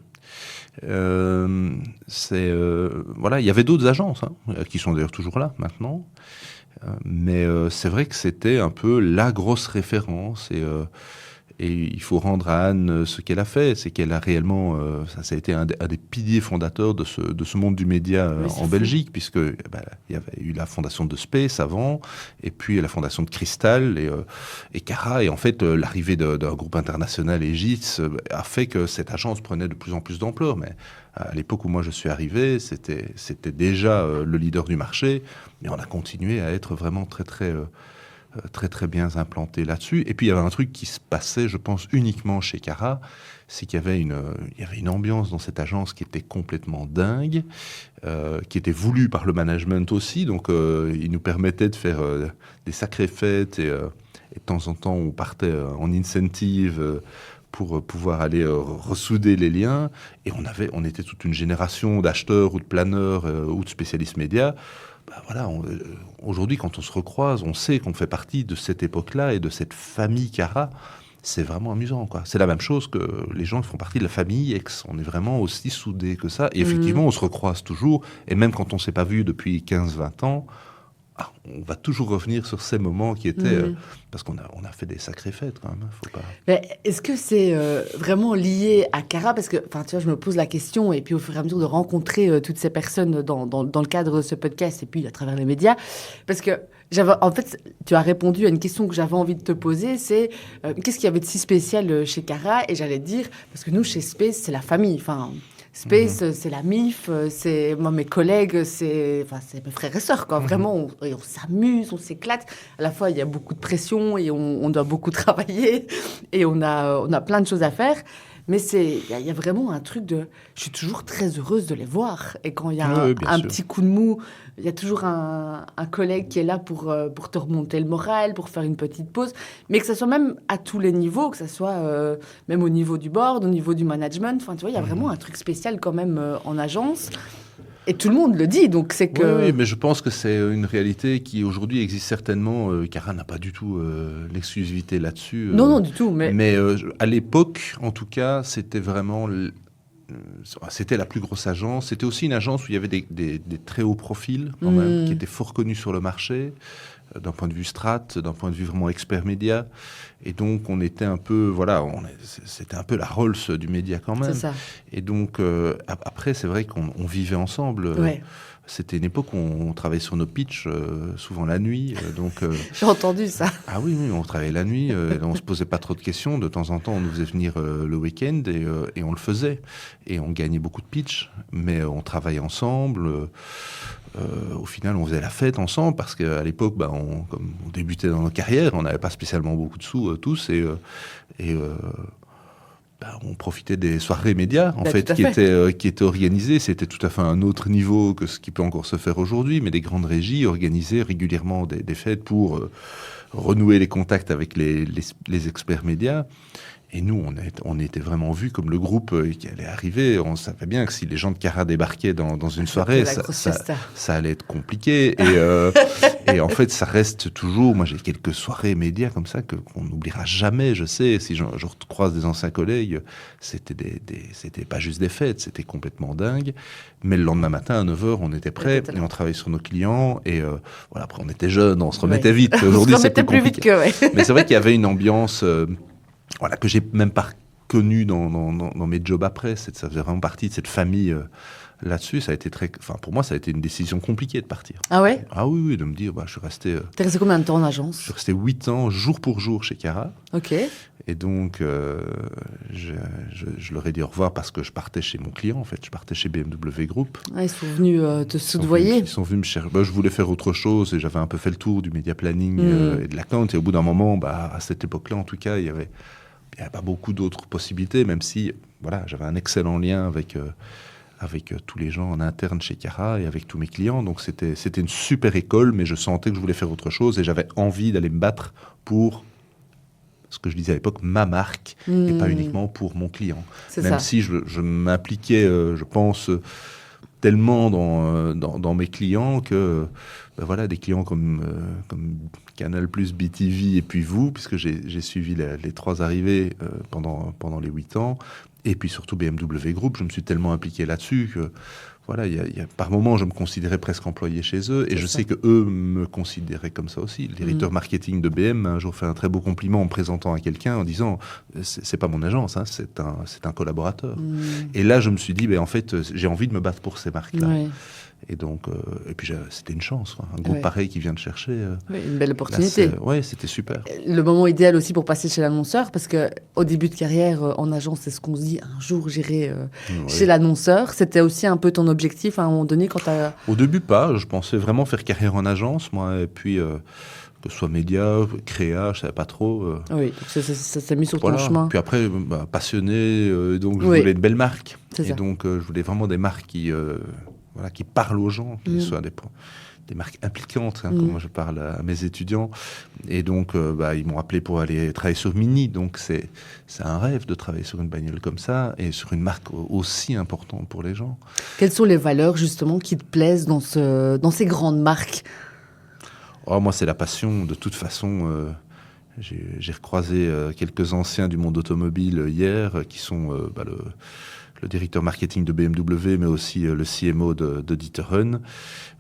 Il y avait d'autres agences qui sont d'ailleurs toujours là maintenant. Mais c'est vrai que c'était un peu la grosse référence et il faut rendre à Anne ce qu'elle a fait, c'est qu'elle a réellement, ça a été un des piliers fondateurs de ce monde du média en Belgique, puisque il y avait eu la fondation de Space avant, et puis la fondation de Crystal et Cara, et en fait l'arrivée d'un groupe international, Aegis, a fait que cette agence prenait de plus en plus d'ampleur. Mais à l'époque où moi je suis arrivé, c'était déjà le leader du marché, mais on a continué à être vraiment très très bien implanté là-dessus. Et puis il y avait un truc qui se passait, je pense, uniquement chez Cara, c'est qu'il y avait une ambiance dans cette agence qui était complètement dingue, qui était voulue par le management aussi. Donc il nous permettait de faire des sacrées fêtes et de temps en temps on partait en incentive pour pouvoir aller ressouder les liens. Et on était toute une génération d'acheteurs ou de planeurs ou de spécialistes médias. Aujourd'hui, quand on se recroise, on sait qu'on fait partie de cette époque-là et de cette famille Cara. C'est vraiment amusant, quoi. C'est la même chose que les gens qui font partie de la famille X. On est vraiment aussi soudés que ça. Et effectivement, on se recroise toujours. Et même quand on ne s'est pas vu depuis 15-20 ans, on va toujours revenir sur ces moments qui étaient... parce qu'on a fait des sacrées fêtes, quand même. Faut pas... Mais est-ce que c'est vraiment lié à Cara ? Parce que, tu vois, je me pose la question, et puis au fur et à mesure de rencontrer toutes ces personnes dans le cadre de ce podcast, et puis à travers les médias, parce que en fait, tu as répondu à une question que j'avais envie de te poser, c'est qu'est-ce qu'il y avait de si spécial chez Cara ? Et j'allais te dire, parce que nous, chez Space, c'est la famille, Space, c'est la MIF, c'est moi, mes collègues, c'est mes frères et sœurs, quoi. Vraiment, on s'amuse, on s'éclate. À la fois, il y a beaucoup de pression et on doit beaucoup travailler et on a plein de choses à faire. Mais il y a vraiment un truc de... Je suis toujours très heureuse de les voir. Et quand il y a un petit coup de mou, il y a toujours un collègue qui est là pour te remonter le moral, pour faire une petite pause. Mais que ça soit même à tous les niveaux, que ça soit même au niveau du board, au niveau du management. Enfin, tu vois, il y a vraiment un truc spécial quand même en agence. Et tout le monde le dit, donc c'est que... Oui, mais je pense que c'est une réalité qui aujourd'hui existe certainement. Cara n'a pas du tout l'exclusivité là-dessus. Non, du tout. Mais à l'époque, en tout cas, c'était vraiment... C'était la plus grosse agence. C'était aussi une agence où il y avait des très hauts profils, quand même, qui étaient fort connus sur le marché, d'un point de vue strat, d'un point de vue vraiment expert média. Et donc, on était un peu... c'était un peu la Rolls du média, quand même. C'est ça. Et donc, après, c'est vrai qu'on vivait ensemble. Ouais. C'était une époque où on travaillait sur nos pitchs, souvent la nuit. J'ai entendu ça. Ah oui, on travaillait la nuit. On ne se posait pas trop de questions. De temps en temps, on nous faisait venir le week-end et on le faisait. Et on gagnait beaucoup de pitchs, mais on travaillait ensemble. Au final, on faisait la fête ensemble parce qu'à l'époque, comme on débutait dans nos carrières, on n'avait pas spécialement beaucoup de sous tous. on profitait des soirées médias, en fait, tout à fait. qui étaient organisées. C'était tout à fait un autre niveau que ce qui peut encore se faire aujourd'hui, mais des grandes régies organisaient régulièrement des fêtes pour renouer les contacts avec les experts médias. Et nous, on était vraiment vus comme le groupe qui allait arriver. On savait bien que si les gens de Cara débarquaient dans une soirée, ça allait être compliqué. Et en fait, ça reste toujours... Moi, j'ai quelques soirées médias comme ça qu'on n'oubliera jamais, je sais. Si je croise des anciens collègues, c'était pas juste des fêtes, c'était complètement dingue. Mais le lendemain matin, à 9h, on était prêts et on travaillait sur nos clients. Et voilà, après, on était jeunes, on se remettait vite. Aujourd'hui, c'est plus compliqué. Mais c'est vrai qu'il y avait une ambiance... voilà, que j'ai même pas connu dans mes jobs après. Ça faisait vraiment partie de cette famille là-dessus. Ça a été pour moi, ça a été une décision compliquée de partir. Ah ouais? Ah oui, de me dire, je suis resté... T'es resté combien de temps en agence? Je suis resté 8 ans, jour pour jour, chez Cara. Ok. Et donc, je leur ai dit au revoir parce que je partais chez mon client, en fait. Je partais chez BMW Group. Ah, ils sont venus te soudoyer? Ils sont venus me chercher. Je voulais faire autre chose et j'avais un peu fait le tour du media planning et de l'account. Et au bout d'un moment, à cette époque-là, en tout cas, il n'y avait pas beaucoup d'autres possibilités, même si voilà, j'avais un excellent lien avec tous les gens en interne chez Cara et avec tous mes clients. Donc c'était une super école, mais je sentais que je voulais faire autre chose et j'avais envie d'aller me battre pour ce que je disais à l'époque, ma marque, et pas uniquement pour mon client. Même si je m'impliquais, je pense, tellement dans mes clients que voilà, des clients comme Canal+, BTV et puis vous, puisque j'ai suivi les 3 arrivées pendant les 8 ans, et puis surtout BMW Group, je me suis tellement impliqué là-dessus que voilà, par moments, je me considérais presque employé chez eux, et je sais qu'eux me considéraient comme ça aussi. Le directeur marketing de BM m'a un jour fait un très beau compliment en me présentant à quelqu'un, en disant « c'est pas mon agence, hein, c'est un collaborateur ». Et là, je me suis dit, en fait, j'ai envie de me battre pour ces marques-là. Ouais. Et donc, et puis c'était une chance, quoi. Un groupe pareil qui vient de chercher. Une belle opportunité. Oui, c'était super. Le moment idéal aussi pour passer chez l'annonceur, parce qu'au début de carrière en agence, c'est ce qu'on se dit, un jour j'irai chez l'annonceur. C'était aussi un peu ton objectif à un moment donné quand tu as... Au début, pas. Je pensais vraiment faire carrière en agence, moi, et puis... que ce soit média, créa, je savais pas trop. Oui, donc ça s'est mis sur ton chemin. Puis après, passionné, donc je voulais une belle marque. Et donc, je voulais vraiment des marques qui parlent aux gens, qui soient des marques impliquantes, comme moi je parle à mes étudiants. Et donc, ils m'ont appelé pour aller travailler sur Mini. Donc, c'est un rêve de travailler sur une bagnole comme ça et sur une marque aussi importante pour les gens. Quelles sont les valeurs, justement, qui te plaisent dans ces grandes marques ? Moi, c'est la passion. De toute façon, j'ai recroisé quelques anciens du monde automobile hier, qui sont le directeur marketing de BMW, mais aussi le CMO de D'Ieteren.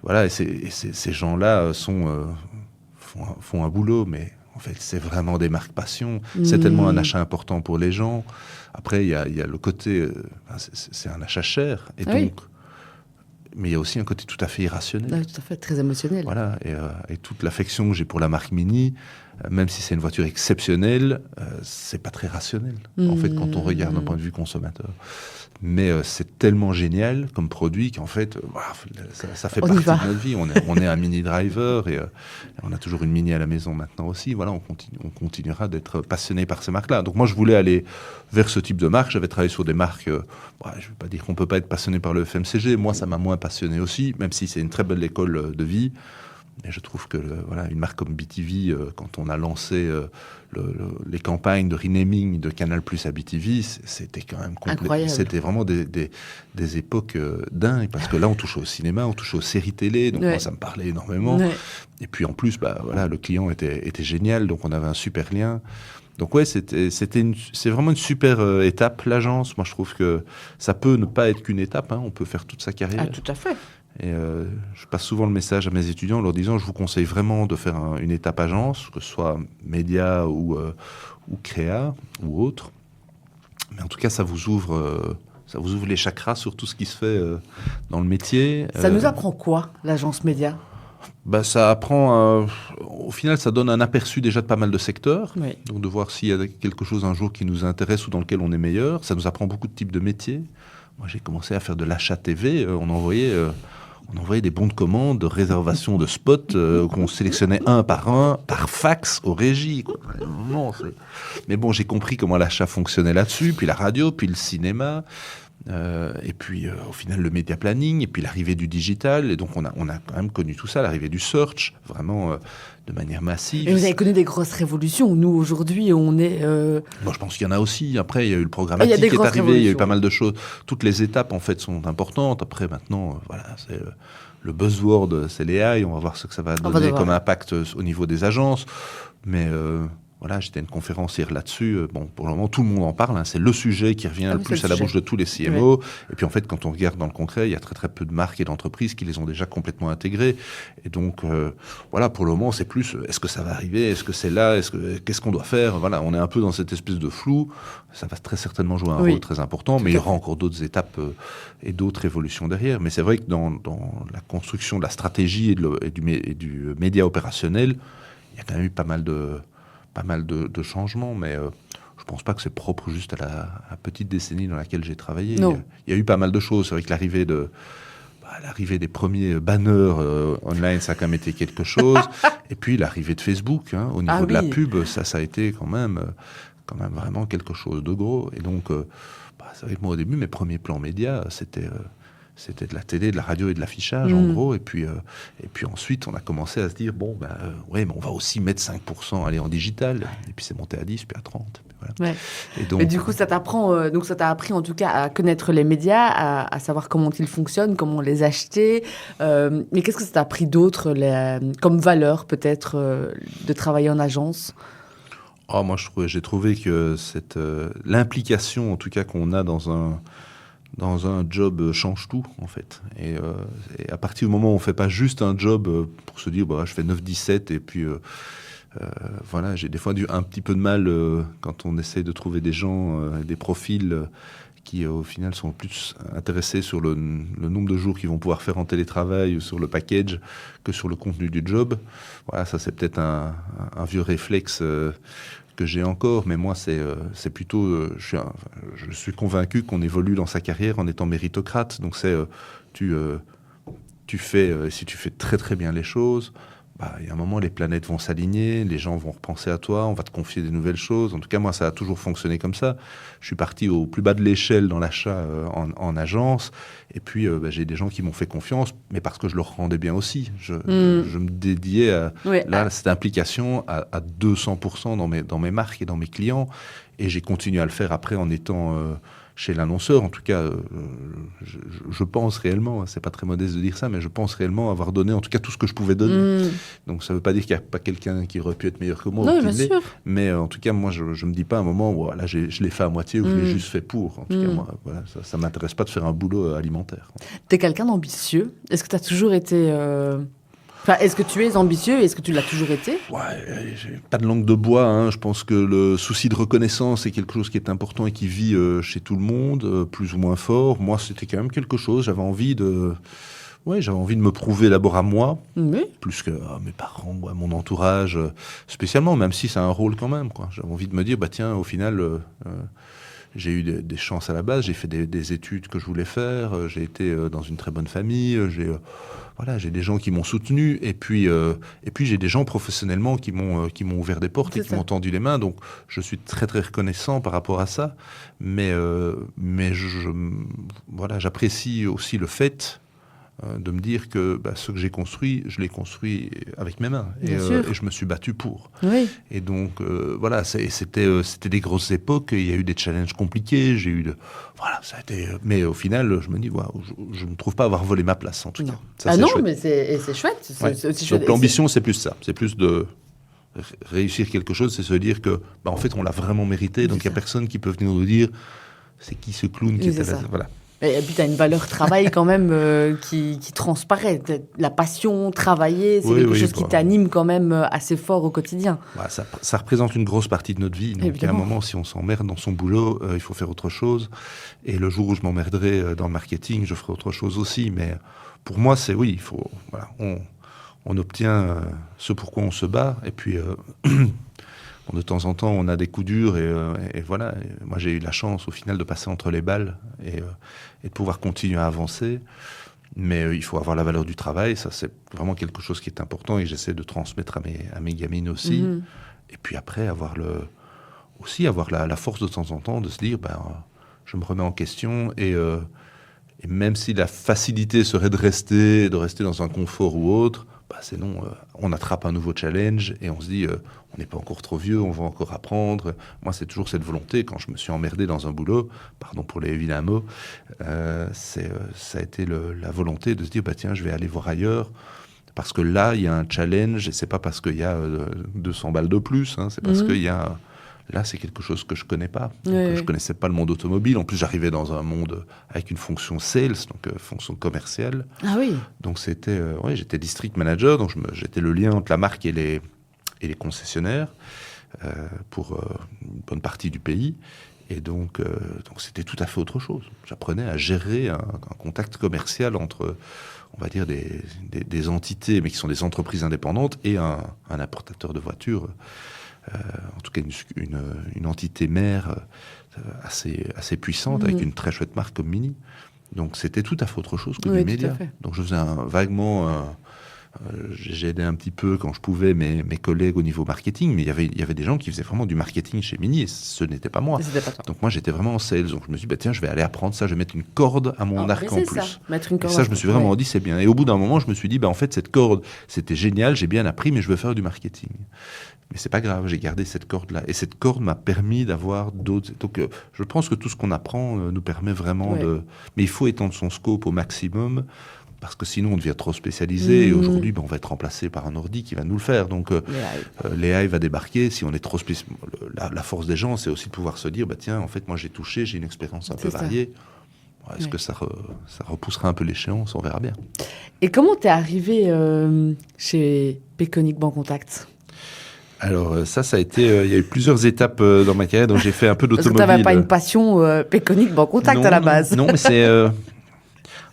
Voilà, et ces gens-là font un boulot, mais en fait, c'est vraiment des marques passion. C'est tellement un achat important pour les gens. Après, il y a le côté... c'est un achat cher, et donc... Mais il y a aussi un côté tout à fait irrationnel. Ouais, tout à fait, très émotionnel. Voilà, et toute l'affection que j'ai pour la marque Mini, même si c'est une voiture exceptionnelle, c'est pas très rationnel, en fait, quand on regarde d'un point de vue consommateur. Mais c'est tellement génial comme produit qu'en fait, ça fait partie de notre vie. On est un Mini driver et on a toujours une Mini à la maison maintenant aussi. Voilà, on continuera d'être passionné par ces marques-là. Donc moi, je voulais aller vers ce type de marque. J'avais travaillé sur des marques, je ne veux pas dire qu'on ne peut pas être passionné par le FMCG. Moi, ça m'a moins passionné aussi, même si c'est une très belle école de vie. Et je trouve que une marque comme BTV, quand on a lancé les campagnes de renaming de Canal+ à BTV, c'était quand même incroyable. C'était vraiment des époques dingues, parce que là, on touche au cinéma, on touche aux séries télé, donc moi, ça me parlait énormément. Ouais. Et puis en plus, le client était génial, donc on avait un super lien. Donc c'est vraiment une super étape, l'agence. Moi, je trouve que ça peut ne pas être qu'une étape, on peut faire toute sa carrière. Ah, tout à fait. Et je passe souvent le message à mes étudiants en leur disant, je vous conseille vraiment de faire une étape agence, que ce soit média ou créa ou autre. Mais en tout cas, ça vous ouvre les chakras sur tout ce qui se fait dans le métier. Ça nous apprend quoi, l'agence média ? Ça apprend, au final, ça donne un aperçu déjà de pas mal de secteurs. Oui. Donc de voir s'il y a quelque chose un jour qui nous intéresse ou dans lequel on est meilleur. Ça nous apprend beaucoup de types de métiers. Moi, j'ai commencé à faire de l'achat TV. On on envoyait des bons de commande, de réservation de spots qu'on sélectionnait un, par fax aux régies. Quoi. Non, mais bon, j'ai compris comment l'achat fonctionnait là-dessus, puis la radio, puis le cinéma, et puis au final le média planning, et puis l'arrivée du digital. Et donc on a quand même connu tout ça, l'arrivée du search, vraiment de manière massive. Et vous avez connu des grosses révolutions. Nous, aujourd'hui, on est... Moi, je pense qu'il y en a aussi. Après, il y a eu le programmatique il y a des qui est arrivé, il y a eu pas mal de choses. Toutes les étapes, en fait, sont importantes. Après, maintenant, voilà, c'est le buzzword, c'est les AI. On va voir ce que ça va donner comme impact au niveau des agences. Mais voilà, j'étais à une conférence hier là-dessus. Bon, pour le moment, tout le monde en parle. Hein. C'est le sujet qui revient le plus à la bouche de tous les CMO. Ouais. Et puis, en fait, quand on regarde dans le concret, il y a très, très peu de marques et d'entreprises qui les ont déjà complètement intégrées. Et donc, voilà, pour le moment, c'est plus, est-ce que ça va arriver? Est-ce que c'est là? Qu'est-ce qu'on doit faire? Voilà, on est un peu dans cette espèce de flou. Ça va très certainement jouer un rôle très important, mais il y aura encore d'autres étapes et d'autres évolutions derrière. Mais c'est vrai que dans la construction de la stratégie et du média opérationnel, il y a quand même eu pas mal de changements, mais je pense pas que c'est propre juste à la petite décennie dans laquelle j'ai travaillé. Non. Il y a eu pas mal de choses. C'est vrai que l'arrivée des premiers banners online, ça a quand même été quelque chose. Et puis l'arrivée de Facebook, hein, au niveau de la pub, ça a été quand même vraiment quelque chose de gros. Et donc, c'est vrai que moi au début, mes premiers plans médias, c'était de la télé, de la radio et de l'affichage, en gros. Et puis ensuite, on a commencé à se dire, mais on va aussi mettre 5% aller en digital. Et puis c'est monté à 10, puis à 30. Voilà. Ouais. Et donc, mais du coup, ça t'a appris en tout cas à connaître les médias, à savoir comment ils fonctionnent, comment les acheter. Mais qu'est-ce que ça t'a appris d'autre, comme valeur peut-être, de travailler en agence ? Moi, j'ai trouvé que l'implication, en tout cas, qu'on a dans un job change tout, en fait. Et à partir du moment où on ne fait pas juste un job pour se dire, je fais 9-17 et puis voilà, j'ai des fois un petit peu de mal quand on essaie de trouver des gens, des profils qui au final sont plus intéressés sur le nombre de jours qu'ils vont pouvoir faire en télétravail ou sur le package que sur le contenu du job. Voilà, ça c'est peut-être un vieux réflexe que j'ai encore, mais moi c'est plutôt, je suis convaincu qu'on évolue dans sa carrière en étant méritocrate. Donc c'est si tu fais très très bien les choses, il y a un moment, les planètes vont s'aligner, les gens vont repenser à toi, on va te confier des nouvelles choses. En tout cas, moi, ça a toujours fonctionné comme ça. Je suis parti au plus bas de l'échelle dans l'achat en agence. Et puis, j'ai des gens qui m'ont fait confiance, mais parce que je leur rendais bien aussi. Je me dédiais à cette implication à 200% dans mes marques et dans mes clients. Et j'ai continué à le faire après en étant chez l'annonceur. En tout cas, je pense réellement, c'est pas très modeste de dire ça, mais je pense réellement avoir donné en tout cas tout ce que je pouvais donner. Donc ça veut pas dire qu'il n'y a pas quelqu'un qui aurait pu être meilleur que moi. Non, bien sûr. Mais en tout cas, moi, je me dis pas à un moment où là, je l'ai fait à moitié ou je l'ai juste fait pour. En tout cas, moi, voilà, ça m'intéresse pas de faire un boulot alimentaire. T'es quelqu'un d'ambitieux. Est-ce que tu as toujours été... est-ce que tu es ambitieux? Est-ce que tu l'as toujours été? Ouais, j'ai pas de langue de bois. Hein. Je pense que le souci de reconnaissance est quelque chose qui est important et qui vit chez tout le monde, plus ou moins fort. Moi, c'était quand même quelque chose. J'avais envie de me prouver d'abord à moi, plus que à mes parents ou à mon entourage, spécialement, même si c'est un rôle quand même. J'avais envie de me dire, tiens, au final... j'ai eu des chances à la base, j'ai fait des études que je voulais faire, j'ai été dans une très bonne famille, j'ai des gens qui m'ont soutenu, et puis j'ai des gens professionnellement qui m'ont ouvert des portes et qui m'ont tendu les mains, donc je suis très très reconnaissant par rapport à ça, mais j'apprécie aussi le fait de me dire que ce que j'ai construit, je l'ai construit avec mes mains et je me suis battu pour. Oui. Et donc c'était des grosses époques, il y a eu des challenges compliqués, ça a été, mais au final je me dis je ne trouve pas avoir volé ma place en tout cas. Ça, chouette. Mais c'est chouette. Donc l'ambition c'est plus ça, c'est plus de réussir quelque chose, c'est se dire que en fait on l'a vraiment mérité, donc il n'y a personne qui peut venir nous dire c'est qui ce clown qui était là. Voilà. Et puis, tu as une valeur travail quand même qui transparaît. La passion, travailler, c'est quelque chose qui t'anime quand même assez fort au quotidien. Ça représente une grosse partie de notre vie. Donc, à un moment, si on s'emmerde dans son boulot, il faut faire autre chose. Et le jour où je m'emmerderai dans le marketing, je ferai autre chose aussi. Mais pour moi, il faut... Voilà, on obtient ce pourquoi on se bat. Et puis... de temps en temps, on a des coups durs et voilà. Et moi, j'ai eu la chance, au final, de passer entre les balles et de pouvoir continuer à avancer. Mais il faut avoir la valeur du travail, ça c'est vraiment quelque chose qui est important et j'essaie de transmettre à mes gamines aussi. Et puis après, avoir la force de temps en temps de se dire, je me remets en question et même si la facilité serait de rester dans un confort ou autre, c'est non, on attrape un nouveau challenge et on se dit, on n'est pas encore trop vieux, on va encore apprendre. Moi, c'est toujours cette volonté, quand je me suis emmerdé dans un boulot, pardon pour les vilains mots, ça a été la volonté de se dire, tiens, je vais aller voir ailleurs, parce que là, il y a un challenge, et c'est pas parce qu'il y a 200 balles de plus, hein, c'est parce qu'il y a... Là, c'est quelque chose que je ne connais pas. Je ne connaissais pas le monde automobile. En plus, j'arrivais dans un monde avec une fonction sales, donc fonction commerciale. Ah oui. Donc, j'étais district manager, donc j'étais le lien entre la marque et les concessionnaires pour une bonne partie du pays. Et donc c'était tout à fait autre chose. J'apprenais à gérer un contact commercial entre, on va dire, des entités, mais qui sont des entreprises indépendantes, et un importateur de voitures. En tout cas une entité mère assez puissante, avec une très chouette marque comme Mini. Donc c'était tout à fait autre chose que du média. Donc je faisais j'ai aidé un petit peu quand je pouvais mes collègues au niveau marketing, mais il y avait des gens qui faisaient vraiment du marketing chez Mini et ce n'était pas moi. Donc moi j'étais vraiment en sales, donc je me suis dit tiens, je vais aller apprendre ça, je vais mettre une corde à mon arc en plus. Et ça je me suis vraiment dit c'est bien. Et au bout d'un moment je me suis dit en fait cette corde c'était génial, j'ai bien appris, mais je veux faire du marketing. Mais c'est pas grave, j'ai gardé cette corde-là. Et cette corde m'a permis d'avoir d'autres... Donc, je pense que tout ce qu'on apprend nous permet vraiment de... Mais il faut étendre son scope au maximum, parce que sinon, on devient trop spécialisé. Et aujourd'hui, on va être remplacé par un ordi qui va nous le faire. Donc, l'AI va débarquer. Si on est trop spécialisé... La force des gens, c'est aussi de pouvoir se dire, tiens, en fait, moi, j'ai une expérience un peu variée. Est-ce que ça repoussera un peu l'échéance? On verra bien. Et comment t'es arrivé chez Peconic Bancontact? Alors ça a été, il y a eu plusieurs étapes dans ma carrière, donc j'ai fait un peu d'automobile. Parce que tu n'avais pas une passion Peconic Bancontact à la base. Non, mais c'est,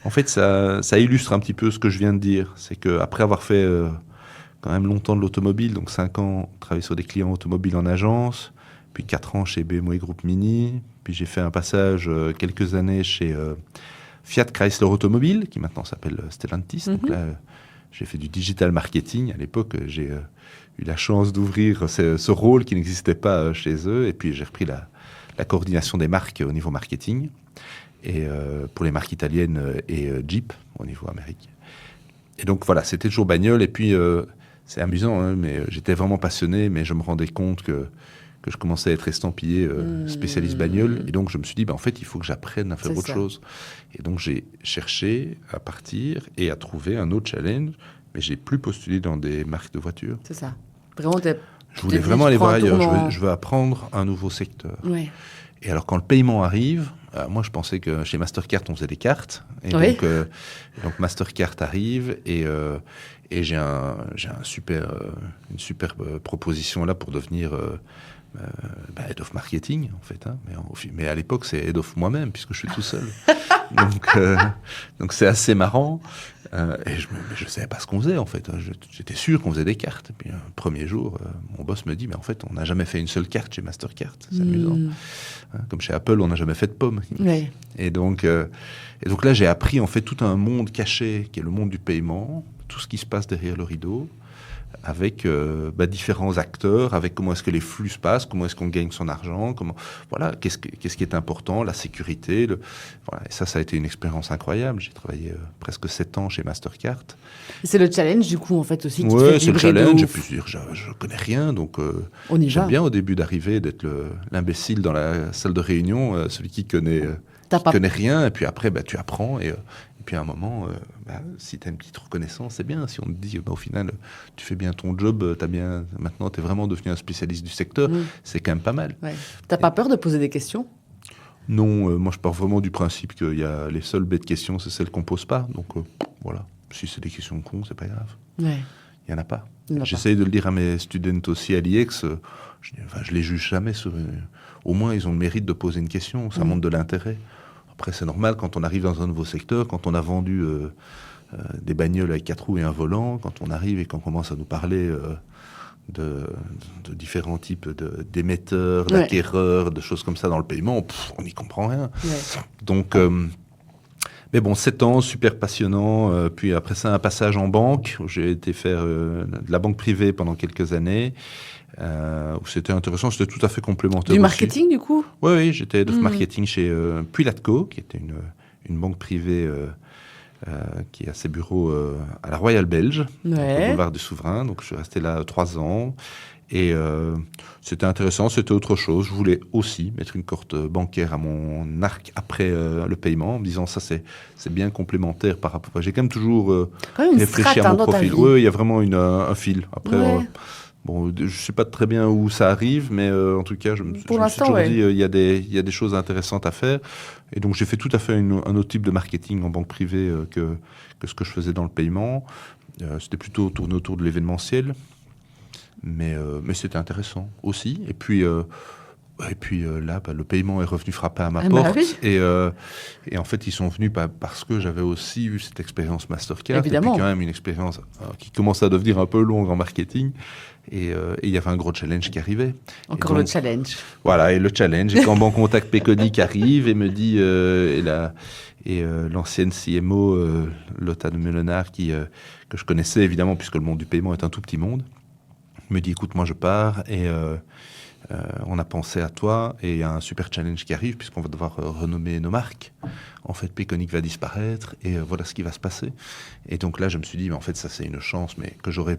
en fait, ça illustre un petit peu ce que je viens de dire. C'est qu'après avoir fait quand même longtemps de l'automobile, donc 5 ans, travaillé sur des clients automobiles en agence, puis 4 ans chez BMW Group Mini, puis j'ai fait un passage quelques années chez Fiat Chrysler Automobile, qui maintenant s'appelle Stellantis. Donc là, j'ai fait du digital marketing. À l'époque, j'ai eu la chance d'ouvrir ce rôle qui n'existait pas chez eux. Et puis, j'ai repris la coordination des marques au niveau marketing, et pour les marques italiennes et Jeep au niveau américain. Et donc, voilà, c'était toujours bagnole. Et puis, c'est amusant, hein, mais j'étais vraiment passionné, mais je me rendais compte que je commençais à être estampillé spécialiste bagnole. Et donc, je me suis dit, en fait, il faut que j'apprenne à faire autre chose. Et donc, j'ai cherché à partir et à trouver un autre challenge. Mais j'ai plus postulé dans des marques de voitures. C'est ça. Vraiment, je voulais vraiment aller voir ailleurs. Je veux apprendre un nouveau secteur. Ouais. Et alors, quand le paiement arrive, moi, je pensais que chez Mastercard, on faisait des cartes. Et donc Mastercard arrive et j'ai une super proposition là pour devenir Head of Marketing, en fait. Hein. Mais à l'époque, c'est Head of moi-même, puisque je suis tout seul. Donc c'est assez marrant. Et je ne savais pas ce qu'on faisait, en fait. J'étais sûr qu'on faisait des cartes. Et puis, un premier jour, mon boss me dit, mais en fait, on n'a jamais fait une seule carte chez Mastercard. C'est amusant. Comme chez Apple, on n'a jamais fait de pommes. Ouais. Et donc là, j'ai appris, en fait, tout un monde caché, qui est le monde du paiement, tout ce qui se passe derrière le rideau, avec différents acteurs, avec comment est-ce que les flux se passent, comment est-ce qu'on gagne son argent, qu'est-ce qui est important, la sécurité. Et ça a été une expérience incroyable. J'ai travaillé presque 7 ans chez Mastercard. Et c'est le challenge, du coup, en fait, aussi, qui te fait c'est le vibrer de challenge. ouf. Je peux dire, je connais rien, donc j'aime bien au début d'arriver, d'être l'imbécile dans la salle de réunion, celui qui connaît rien, et puis après, tu apprends, et puis à un moment, si tu as une petite reconnaissance, c'est bien. Si on te dit, au final, tu fais bien ton job, maintenant tu es vraiment devenu un spécialiste du secteur, c'est quand même pas mal. Ouais. T'as pas peur de poser des questions? Non, moi je pars vraiment du principe qu'il y a les seules bêtes questions, c'est celles qu'on pose pas. Donc voilà, si c'est des questions cons, c'est pas grave. Ouais. Il y en a pas. J'essaye de le dire à mes students aussi à l'IEX, je les juge jamais. Au moins, ils ont le mérite de poser une question, ça montre de l'intérêt. Après, c'est normal, quand on arrive dans un nouveau secteur, quand on a vendu des bagnoles avec 4 roues et un volant, quand on arrive et qu'on commence à nous parler de différents types d'émetteurs, d'acquéreurs, de choses comme ça dans le paiement, on n'y comprend rien. Ouais. Donc, Mais bon, 7 ans, super passionnant. Puis après ça, un passage en banque, où j'ai été faire de la banque privée pendant quelques années. Où c'était intéressant, c'était tout à fait complémentaire. Du aussi. marketing, du coup? Oui, j'étais head of marketing chez Puy-Latco, qui était une banque privée qui a ses bureaux à la Royale Belge, au boulevard du Souverain. Donc je suis resté là 3 ans. Et c'était intéressant, c'était autre chose. Je voulais aussi mettre une corde bancaire à mon arc après le paiement, en me disant ça c'est bien complémentaire par rapport. J'ai quand même toujours réfléchi à mon profil. Oui, il y a vraiment un fil. Après, bon, je ne sais pas très bien où ça arrive, mais en tout cas, je me suis toujours dit il y a des choses intéressantes à faire. Et donc j'ai fait tout à fait un autre type de marketing en banque privée que ce que je faisais dans le paiement. C'était plutôt tourné autour de l'événementiel. Mais c'était intéressant aussi. Et puis là, le paiement est revenu frapper à ma porte. Oui. Et en fait, ils sont venus parce que j'avais aussi eu cette expérience Mastercard. Évidemment. Et puis quand même une expérience qui commençait à devenir un peu longue en marketing. Et il y avait un gros challenge qui arrivait. Encore donc, le challenge. Voilà, et le challenge. Et quand Bancontact Peconic arrive et me dit... l'ancienne CMO, Lotta de Meulenard, que je connaissais évidemment, puisque le monde du paiement est un tout petit monde, me dit écoute, moi je pars et on a pensé à toi et il y a un super challenge qui arrive puisqu'on va devoir renommer nos marques. En fait, Peconic va disparaître et voilà ce qui va se passer. Et donc là, je me suis dit, mais en fait, ça c'est une chance, mais que j'aurais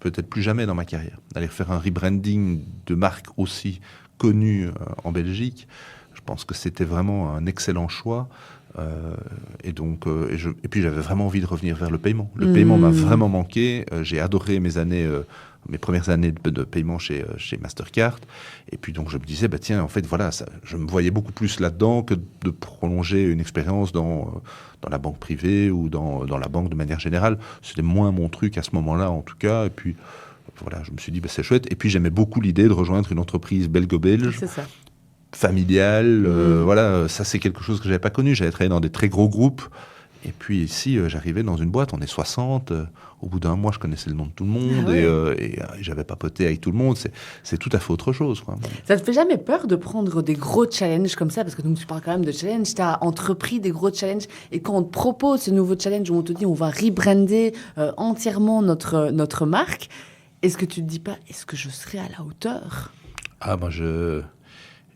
peut-être plus jamais dans ma carrière. D'aller faire un rebranding de marque aussi connue en Belgique, je pense que c'était vraiment un excellent choix. Et puis j'avais vraiment envie de revenir vers le paiement. Le paiement m'a vraiment manqué. J'ai adoré mes premières années de paiement chez Mastercard. Et puis donc je me disais, tiens, en fait, voilà, je me voyais beaucoup plus là-dedans que de prolonger une expérience dans la banque privée ou dans la banque de manière générale. C'était moins mon truc à ce moment-là, en tout cas. Et puis voilà, je me suis dit, c'est chouette. Et puis j'aimais beaucoup l'idée de rejoindre une entreprise belgo-belge. C'est ça. Familiale, voilà, ça c'est quelque chose que j'avais pas connu. J'avais travaillé dans des très gros groupes. Et puis ici, j'arrivais dans une boîte, on est 60. Au bout d'un mois, je connaissais le nom de tout le monde et j'avais papoté avec tout le monde. C'est tout à fait autre chose, quoi. Ça te fait jamais peur de prendre des gros challenges comme ça? Parce que donc, tu parles quand même de challenge, tu as entrepris des gros challenges. Et quand on te propose ce nouveau challenge où on te dit on va rebrander entièrement notre marque, est-ce que tu te dis pas, est-ce que je serai à la hauteur? Ah, moi,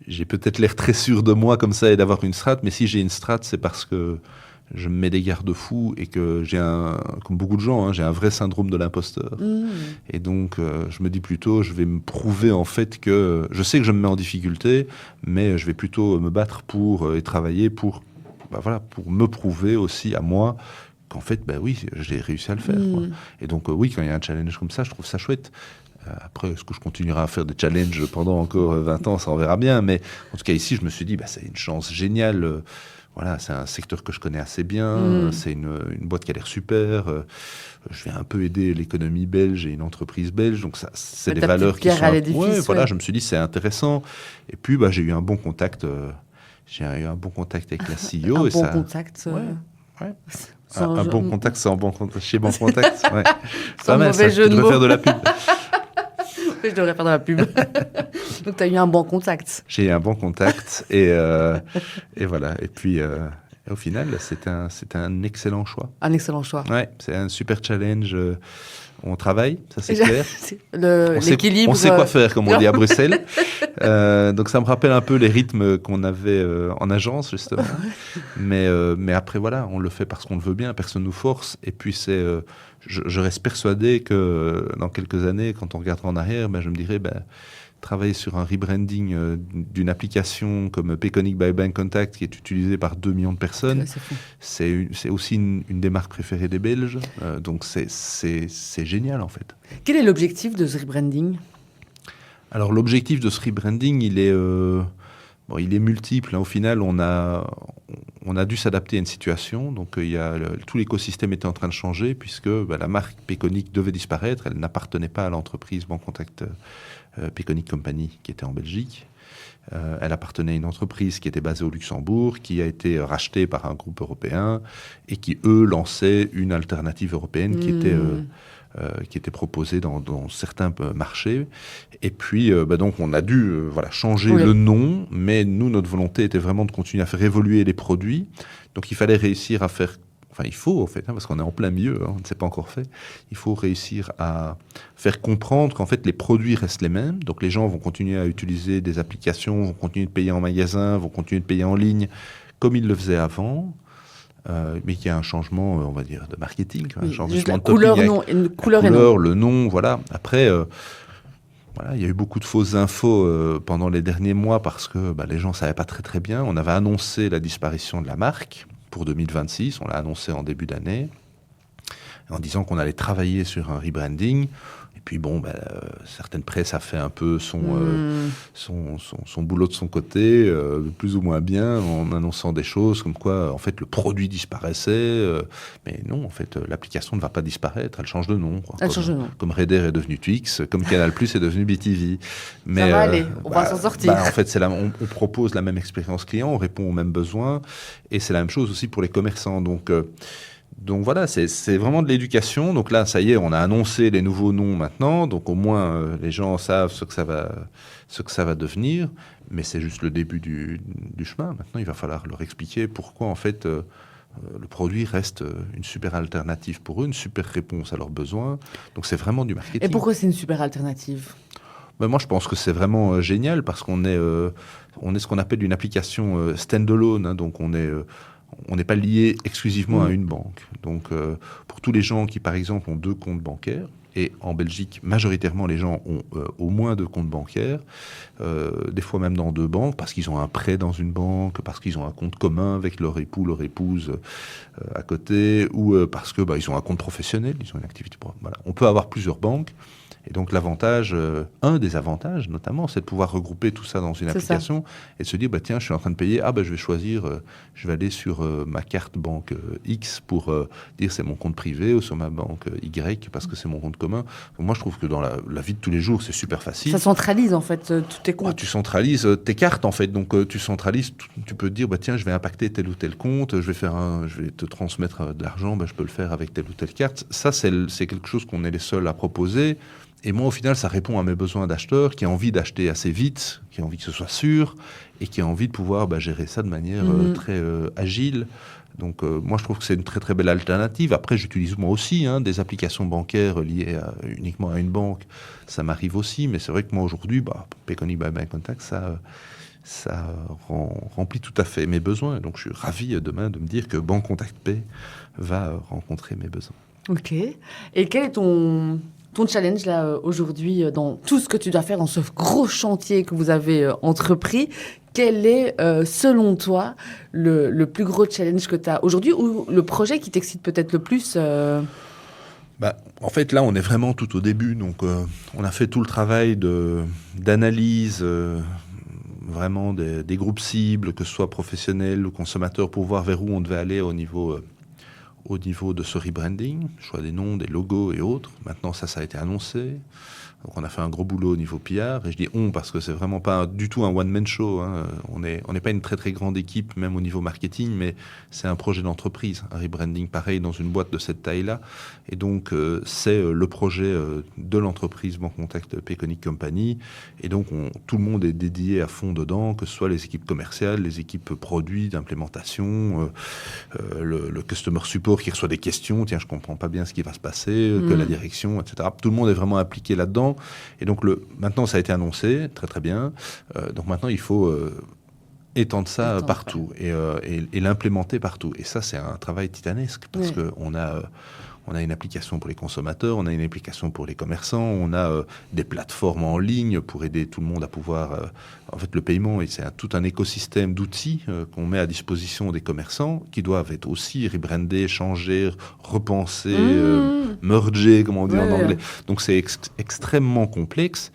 j'ai peut-être l'air très sûr de moi comme ça et d'avoir une strat, mais si j'ai une strat, c'est parce que je me mets des garde-fous et que comme beaucoup de gens, j'ai un vrai syndrome de l'imposteur. Et donc, je me dis plutôt, je vais me prouver en fait que je sais que je me mets en difficulté, mais je vais plutôt me battre et travailler pour me prouver aussi à moi qu'en fait, oui, j'ai réussi à le faire. Quoi. Et donc, oui, quand il y a un challenge comme ça, je trouve ça chouette. Après, est-ce que je continuerai à faire des challenges pendant encore 20 ans, ça on verra bien. Mais en tout cas, ici, je me suis dit, c'est une chance géniale. Voilà, c'est un secteur que je connais assez bien. C'est une boîte qui a l'air super. Je vais un peu aider l'économie belge et une entreprise belge. Donc, ça, c'est des valeurs qui sont... Voilà, je me suis dit, c'est intéressant. Et puis, j'ai eu un bon contact. Avec la CEO. Contact. Ouais. Un bon contact, c'est chez Bon Contact. Ouais. Sans mauvais jeu de mots. Tu devrais faire de la pub. Je devrais faire de la pub. Donc, tu as eu un bon contact. J'ai eu un bon contact et voilà. Et puis, au final, c'était un excellent choix. Un excellent choix. Ouais, c'est un super challenge. On travaille, ça c'est clair. L'équilibre. On sait quoi faire, comme on dit à Bruxelles. Donc ça me rappelle un peu les rythmes qu'on avait en agence, justement. Mais après, voilà, on le fait parce qu'on le veut bien, personne ne nous force. Et puis je reste persuadé que dans quelques années, quand on regardera en arrière, je me dirais... travailler sur un rebranding d'une application comme Peconic by Bancontact qui est utilisée par 2 millions de personnes, c'est aussi une des marques préférées des Belges. Donc c'est génial en fait. Quel est l'objectif de ce rebranding ? Alors l'objectif de ce rebranding, il est multiple. Au final, on a dû s'adapter à une situation. Donc tout l'écosystème était en train de changer puisque la marque Peconic devait disparaître. Elle n'appartenait pas à l'entreprise Bancontact Peconic Company qui était en Belgique. Elle appartenait à une entreprise qui était basée au Luxembourg, qui a été rachetée par un groupe européen et qui, eux, lançaient une alternative européenne qui était qui étaient proposés dans certains marchés. Et puis, donc, on a dû changer le nom, mais nous, notre volonté était vraiment de continuer à faire évoluer les produits. Donc, il fallait réussir à faire... Enfin, il faut, en fait, parce qu'on est en plein milieu, on ne s'est pas encore fait. Il faut réussir à faire comprendre qu'en fait, les produits restent les mêmes. Donc, les gens vont continuer à utiliser des applications, vont continuer de payer en magasin, vont continuer de payer en ligne, comme ils le faisaient avant. Mais qu'il y a un changement, on va dire, de marketing, un changement de couleur, couleur et nom. Le nom, voilà. Après, il y a eu beaucoup de fausses infos pendant les derniers mois parce que les gens ne savaient pas très très bien. On avait annoncé la disparition de la marque pour 2026, on l'a annoncé en début d'année, en disant qu'on allait travailler sur un rebranding. Et puis certaines presses a fait un peu son boulot de son côté, plus ou moins bien, en annonçant des choses comme quoi, en fait, le produit disparaissait. Mais non, en fait, l'application ne va pas disparaître, elle change de nom. Comme Raider est devenu Twix, comme Canal+ est devenu BTV. Mais, ça va aller, on va s'en sortir. En fait, on propose la même expérience client, on répond aux mêmes besoins, et c'est la même chose aussi pour les commerçants. Donc voilà, c'est vraiment de l'éducation. Donc là, ça y est, on a annoncé les nouveaux noms maintenant. Donc au moins, les gens savent ce que ça va devenir. Mais c'est juste le début du chemin. Maintenant, il va falloir leur expliquer pourquoi, en fait, le produit reste une super alternative pour eux, une super réponse à leurs besoins. Donc c'est vraiment du marketing. Et pourquoi c'est une super alternative ? Moi, je pense que c'est vraiment génial parce qu'on est ce qu'on appelle une application stand-alone. Donc on n'est pas lié exclusivement à une banque. Donc, pour tous les gens qui, par exemple, ont 2 comptes bancaires, et en Belgique, majoritairement, les gens ont au moins 2 comptes bancaires, des fois même dans 2 banques, parce qu'ils ont un prêt dans une banque, parce qu'ils ont un compte commun avec leur époux, leur épouse à côté, ou parce que ils ont un compte professionnel, ils ont une activité. Voilà. On peut avoir plusieurs banques. Et donc l'avantage, un des avantages notamment, c'est de pouvoir regrouper tout ça dans une application et de se dire, tiens, je suis en train de payer, je vais choisir, je vais aller sur ma carte banque X pour dire c'est mon compte privé ou sur ma banque Y parce que c'est mon compte commun. Donc moi, je trouve que dans la vie de tous les jours, c'est super facile. Ça centralise en fait tous tes comptes. Tu centralises tes cartes en fait, donc tu centralises, tu peux te dire, tiens, je vais impacter tel ou tel compte, je vais te transmettre de l'argent, je peux le faire avec telle ou telle carte. Ça, c'est quelque chose qu'on est les seuls à proposer. Et moi, au final, ça répond à mes besoins d'acheteur qui a envie d'acheter assez vite, qui a envie que ce soit sûr et qui a envie de pouvoir gérer ça de manière très agile. Donc, moi, je trouve que c'est une très, très belle alternative. Après, j'utilise moi aussi des applications bancaires liées uniquement à une banque. Ça m'arrive aussi, mais c'est vrai que moi, aujourd'hui, Payconic by Bancontact, ça remplit tout à fait mes besoins. Donc, je suis ravi demain de me dire que Bancontact Pay va rencontrer mes besoins. Ok. Et quel est ton challenge là aujourd'hui dans tout ce que tu dois faire dans ce gros chantier que vous avez entrepris? Quel est, selon toi, le plus gros challenge que tu as aujourd'hui ou le projet qui t'excite peut-être le plus En fait, là, on est vraiment tout au début. Donc, on a fait tout le travail d'analyse vraiment des groupes cibles, que ce soit professionnels ou consommateurs, pour voir vers où on devait aller au niveau de ce rebranding, choix des noms, des logos et autres. Maintenant, ça a été annoncé. Donc, on a fait un gros boulot au niveau PR. Et je dis on parce que c'est vraiment pas du tout un one-man show. On n'est pas une très, très grande équipe, même au niveau marketing, mais c'est un projet d'entreprise. Un rebranding pareil dans une boîte de cette taille-là. Et donc, c'est le projet de l'entreprise Bancontact Payconic Company. Et donc, tout le monde est dédié à fond dedans, que ce soit les équipes commerciales, les équipes produits, d'implémentation, le customer support qui reçoit des questions. Tiens, je comprends pas bien ce qui va se passer, que la direction, etc. Tout le monde est vraiment impliqué là-dedans. Et donc, maintenant, ça a été annoncé, très très bien. Donc maintenant, il faut étendre ça partout et l'implémenter partout. Et ça, c'est un travail titanesque parce qu'on a une application pour les consommateurs, on a une application pour les commerçants, on a des plateformes en ligne pour aider tout le monde à pouvoir... en fait, le paiement, c'est tout un écosystème d'outils qu'on met à disposition des commerçants qui doivent être aussi rebrandés, changés, repensés, mergés, comme on dit en anglais. Donc, c'est extrêmement complexe.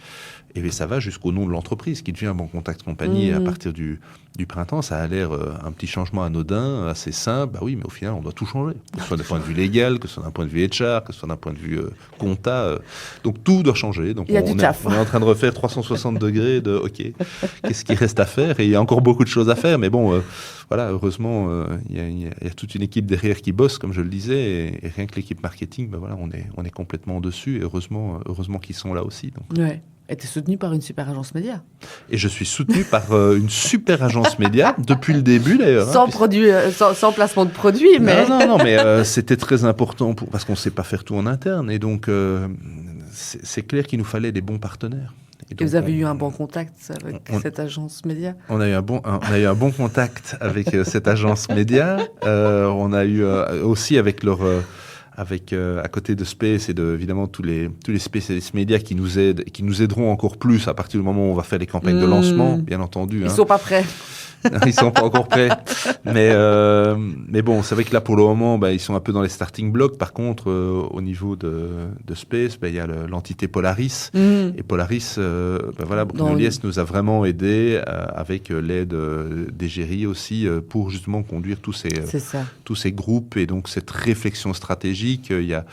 Et ça va jusqu'au nom de l'entreprise qui devient Bon Contact Company à partir du printemps. Ça a l'air un petit changement anodin, assez simple. Bah oui, mais au final, on doit tout changer. Que ce soit d'un point de vue légal, que ce soit d'un point de vue HR, que ce soit d'un point de vue compta. Donc tout doit changer. Donc on est en train de refaire 360 degrés de OK, qu'est-ce qui reste à faire? Et il y a encore beaucoup de choses à faire. Mais bon, voilà, heureusement, il y a toute une équipe derrière qui bosse, comme je le disais. Et rien que l'équipe marketing, ben voilà, on est complètement dessus. Et heureusement qu'ils sont là aussi. Donc. Ouais. Et tu es soutenu par une super agence média. Et je suis soutenu par une super agence média depuis le début d'ailleurs. Sans placement de produit, mais... Non, mais c'était très important parce qu'on ne sait pas faire tout en interne. Et donc, c'est clair qu'il nous fallait des bons partenaires. Et vous avez eu un bon contact avec cette agence média? On a eu un bon contact avec cette agence média. On a eu aussi avec leur... à côté de Space et évidemment tous les spécialistes médias qui nous aident et qui nous aideront encore plus à partir du moment où on va faire les campagnes de lancement, bien entendu. Ils sont pas prêts. Ils sont pas encore prêts. Mais bon, c'est vrai que là, pour le moment, ils sont un peu dans les starting blocks. Par contre, au niveau de Space, il y a l'entité Polaris. Et Polaris, Bruno Lies nous a vraiment aidés avec l'aide d'Égérie aussi pour justement conduire tous ces groupes et donc cette réflexion stratégique. Il y a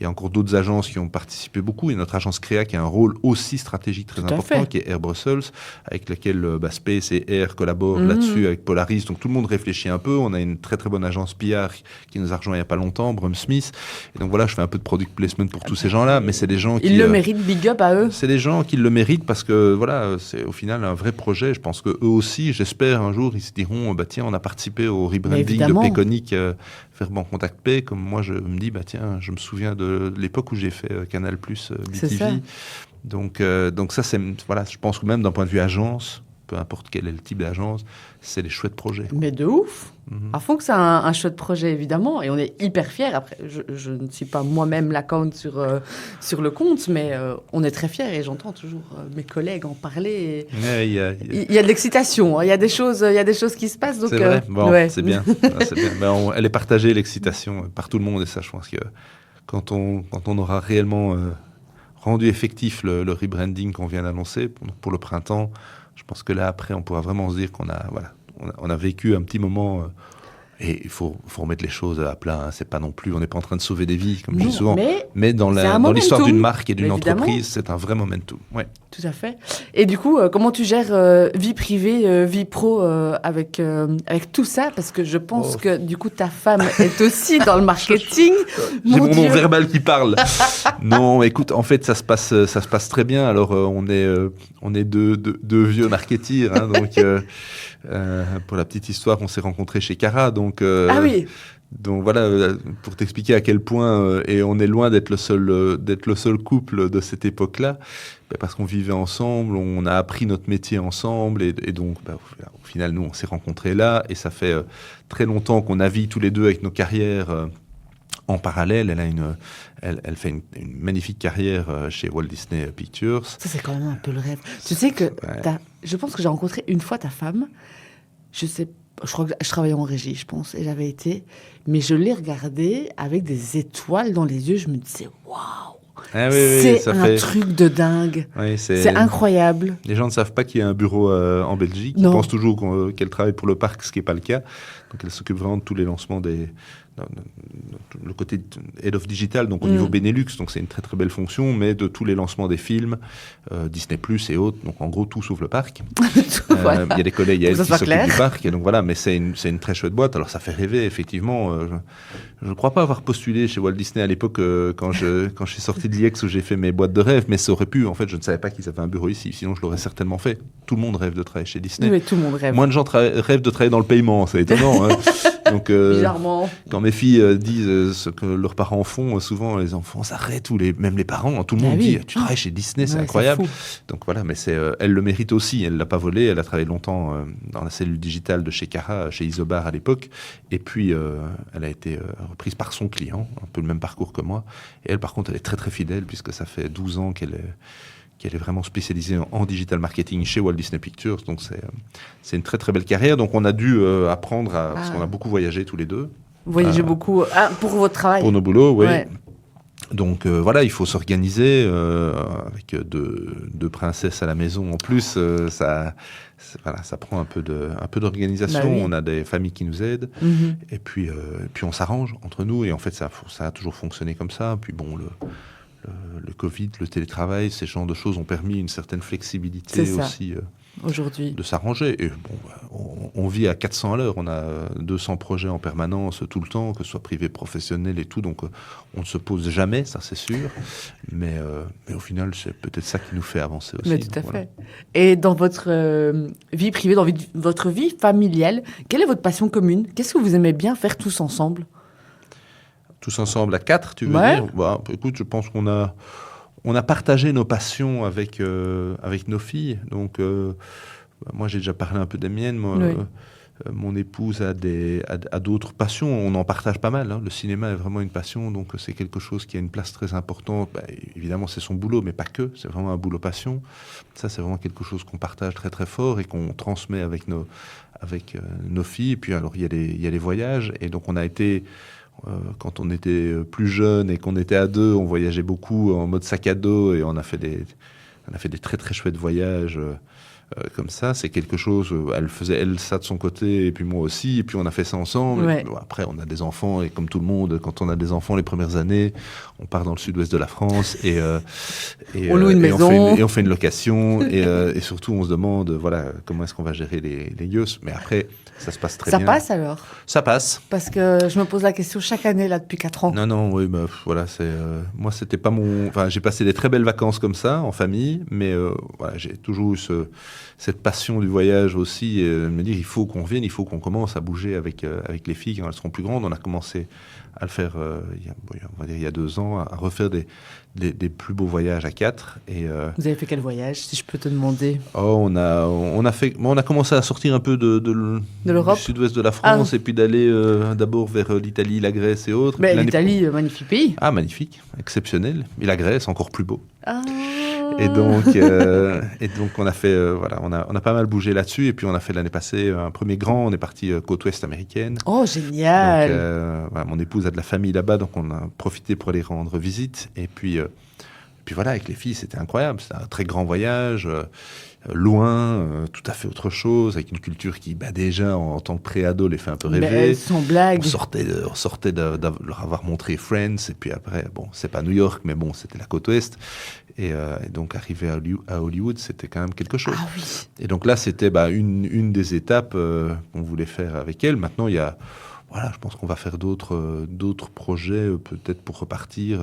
encore d'autres agences qui ont participé beaucoup. Il y a notre agence Créa qui a un rôle aussi stratégique très important, qui est Air Brussels, avec laquelle Space et Air collaborent là-dessus avec Polaris. Donc tout le monde réfléchit un peu. On a une très très bonne agence PR qui nous a rejoint il n'y a pas longtemps, Brum Smith. Et donc voilà, je fais un peu de product placement pour tous ces gens-là, mais c'est des gens qui... Ils le méritent, big up à eux. C'est des gens qui le méritent parce que voilà, c'est au final un vrai projet. Je pense qu'eux aussi, j'espère un jour, ils se diront, tiens, on a participé au rebranding de Payconic vers Bon Contact Pay. Comme moi, je me dis, tiens, je me souviens de l'époque où j'ai fait Canal+, BTV. Donc ça, voilà, je pense que même d'un point de vue agence, peu importe quel est le type d'agence, c'est des chouettes projets. Mais de ouf. À fond que c'est un chouette projet, évidemment, et on est hyper fiers. Après, je ne suis pas moi-même l'account sur le compte, mais on est très fiers, et j'entends toujours mes collègues en parler. Il y a de l'excitation, il y a des choses qui se passent. Donc, c'est vrai, c'est bien. C'est bien. Elle est partagée, l'excitation, par tout le monde, et ça, je pense que quand on aura réellement rendu effectif le rebranding qu'on vient d'annoncer pour le printemps, je pense que là, après, on pourra vraiment se dire qu'on a vécu un petit moment... et il faut remettre les choses à plat. C'est pas non plus... On n'est pas en train de sauver des vies, comme je dis souvent. Mais dans l'histoire d'une marque et d'une entreprise, c'est un vrai momentum. Ouais. Tout à fait. Et du coup, comment tu gères vie privée, vie pro avec tout ça? Parce que je pense que, du coup, ta femme est aussi dans le marketing. J'ai mon nom verbal qui parle. Non, écoute, en fait, ça se passe très bien. Alors, on est deux vieux marketeers. Donc, pour la petite histoire, on s'est rencontrés chez Cara. Donc, ah oui. Donc voilà, pour t'expliquer à quel point, et on est loin d'être le seul couple de cette époque-là, parce qu'on vivait ensemble, on a appris notre métier ensemble, et donc au final, nous, on s'est rencontrés là, et ça fait très longtemps qu'on navigue tous les deux avec nos carrières en parallèle. Elle fait une magnifique carrière chez Walt Disney Pictures. Ça, c'est quand même un peu le rêve. Tu sais que je pense que j'ai rencontré une fois ta femme, je crois que je travaillais en régie, je pense, et j'avais été... Mais je l'ai regardée avec des étoiles dans les yeux. Je me disais, waouh, c'est un truc de dingue. Oui, c'est incroyable. Les gens ne savent pas qu'il y a un bureau en Belgique. Ils pensent toujours qu'elle travaille pour le parc, ce qui n'est pas le cas. Donc elle s'occupe vraiment de tous les lancements le côté Head of Digital, donc au niveau Benelux, donc c'est une très très belle fonction, mais de tous les lancements des films, Disney+ et autres, donc en gros tout sauf le parc. Voilà. Il y a des collègues qui s'occupent du parc, et donc voilà, mais c'est une très chouette boîte. Alors ça fait rêver, effectivement. Je ne crois pas avoir postulé chez Walt Disney à l'époque quand je suis sorti de l'IEX où j'ai fait mes boîtes de rêve, mais ça aurait pu. En fait, je ne savais pas qu'ils avaient un bureau ici, sinon je l'aurais certainement fait. Tout le monde rêve de travailler chez Disney. Oui, tout le monde rêve. Moins de gens rêvent de travailler dans le paiement, c'est étonnant. Donc, bizarrement. Quand mes filles disent ce que leurs parents font, souvent les enfants s'arrêtent, même les parents, tout le monde dit tu travailles chez Disney, c'est incroyable. Donc voilà, mais elle le mérite aussi, elle l'a pas volé, elle a travaillé longtemps dans la cellule digitale de chez Cara, chez Isobar à l'époque, et puis elle a été reprise par son client, un peu le même parcours que moi, et elle par contre elle est très très fidèle puisque ça fait 12 ans qu'elle est vraiment spécialisée en digital marketing chez Walt Disney Pictures. Donc, c'est une très, très belle carrière. Donc, on a dû apprendre parce qu'on a beaucoup voyagé tous les deux. Vous voyagez beaucoup pour votre travail? Pour nos boulots, oui. Ouais. Donc voilà, il faut s'organiser avec deux princesses à la maison en plus. Ça prend un peu d'organisation. Bah oui. On a des familles qui nous aident et puis on s'arrange entre nous. Et en fait, ça a toujours fonctionné comme ça. Puis bon, le Covid, le télétravail, ces genres de choses ont permis une certaine flexibilité aussi aujourd'hui de s'arranger. Et bon, on vit à 400 à l'heure. On a 200 projets en permanence tout le temps, que ce soit privé, professionnel et tout. Donc on ne se pose jamais, ça c'est sûr. Mais au final, c'est peut-être ça qui nous fait avancer aussi. Mais tout à fait. Et dans votre vie privée, dans votre vie familiale, quelle est votre passion commune? Qu'est-ce que vous aimez bien faire tous ensemble? Tous ensemble à 4, tu veux dire? Bah, écoute, je pense qu'on a partagé nos passions avec nos filles. Donc, moi, j'ai déjà parlé un peu des miennes. Moi, mon épouse a d'autres passions. On en partage pas mal. Hein. Le cinéma est vraiment une passion. Donc, c'est quelque chose qui a une place très importante. Bah, évidemment, c'est son boulot, mais pas que. C'est vraiment un boulot passion. Ça, c'est vraiment quelque chose qu'on partage très, très fort et qu'on transmet avec nos filles. Et puis, alors, il y a les voyages. Et donc, on a été... quand on était plus jeune et qu'on était à deux, on voyageait beaucoup en mode sac à dos et on a fait des très très chouettes voyages comme ça. C'est quelque chose, elle faisait ça de son côté et puis moi aussi, et puis on a fait ça ensemble. Ouais. Bon, après, on a des enfants et comme tout le monde, quand on a des enfants les premières années, on part dans le sud-ouest de la France et on loue une maison. On fait une location et surtout on se demande voilà comment est-ce qu'on va gérer les yeux. Mais après, ça se passe très bien. Ça passe alors? Ça passe. Parce que je me pose la question chaque année, là, depuis 4 ans. Non, oui, bah, voilà, moi, c'était pas mon... Enfin, j'ai passé des très belles vacances comme ça, en famille, mais voilà, j'ai toujours eu cette passion du voyage aussi, de me dire, il faut qu'on vienne, il faut qu'on commence à bouger avec les filles quand elles seront plus grandes. On a commencé à le faire, il y a 2 ans, à refaire des plus beaux voyages à 4. Vous avez fait quel voyage, si je peux te demander? On a commencé à sortir un peu de l'Europe, du sud-ouest de la France, et puis d'aller d'abord vers l'Italie, la Grèce et autres. Mais l'Italie, magnifique pays. Ah, magnifique, exceptionnel. Et la Grèce, encore plus beau. Ah. Et donc on a fait, on a pas mal bougé là-dessus. Et puis on a fait l'année passée un premier grand. On est parti côte ouest américaine. Oh, génial. Donc, voilà, mon épouse a de la famille là-bas, donc on a profité pour aller rendre visite. Et puis voilà, avec les filles, c'était incroyable. C'était un très grand voyage, loin, tout à fait autre chose, avec une culture qui, déjà, en tant que pré-ado, les fait un peu rêver. Sans blague. On sortait de leur avoir montré Friends, et puis après, bon, c'est pas New York, mais bon, c'était la côte ouest. Et donc, arriver à Hollywood, c'était quand même quelque chose. Ah oui. Et donc là, c'était une des étapes qu'on voulait faire avec elle. Maintenant, il y a... Voilà, je pense qu'on va faire d'autres projets, peut-être pour repartir.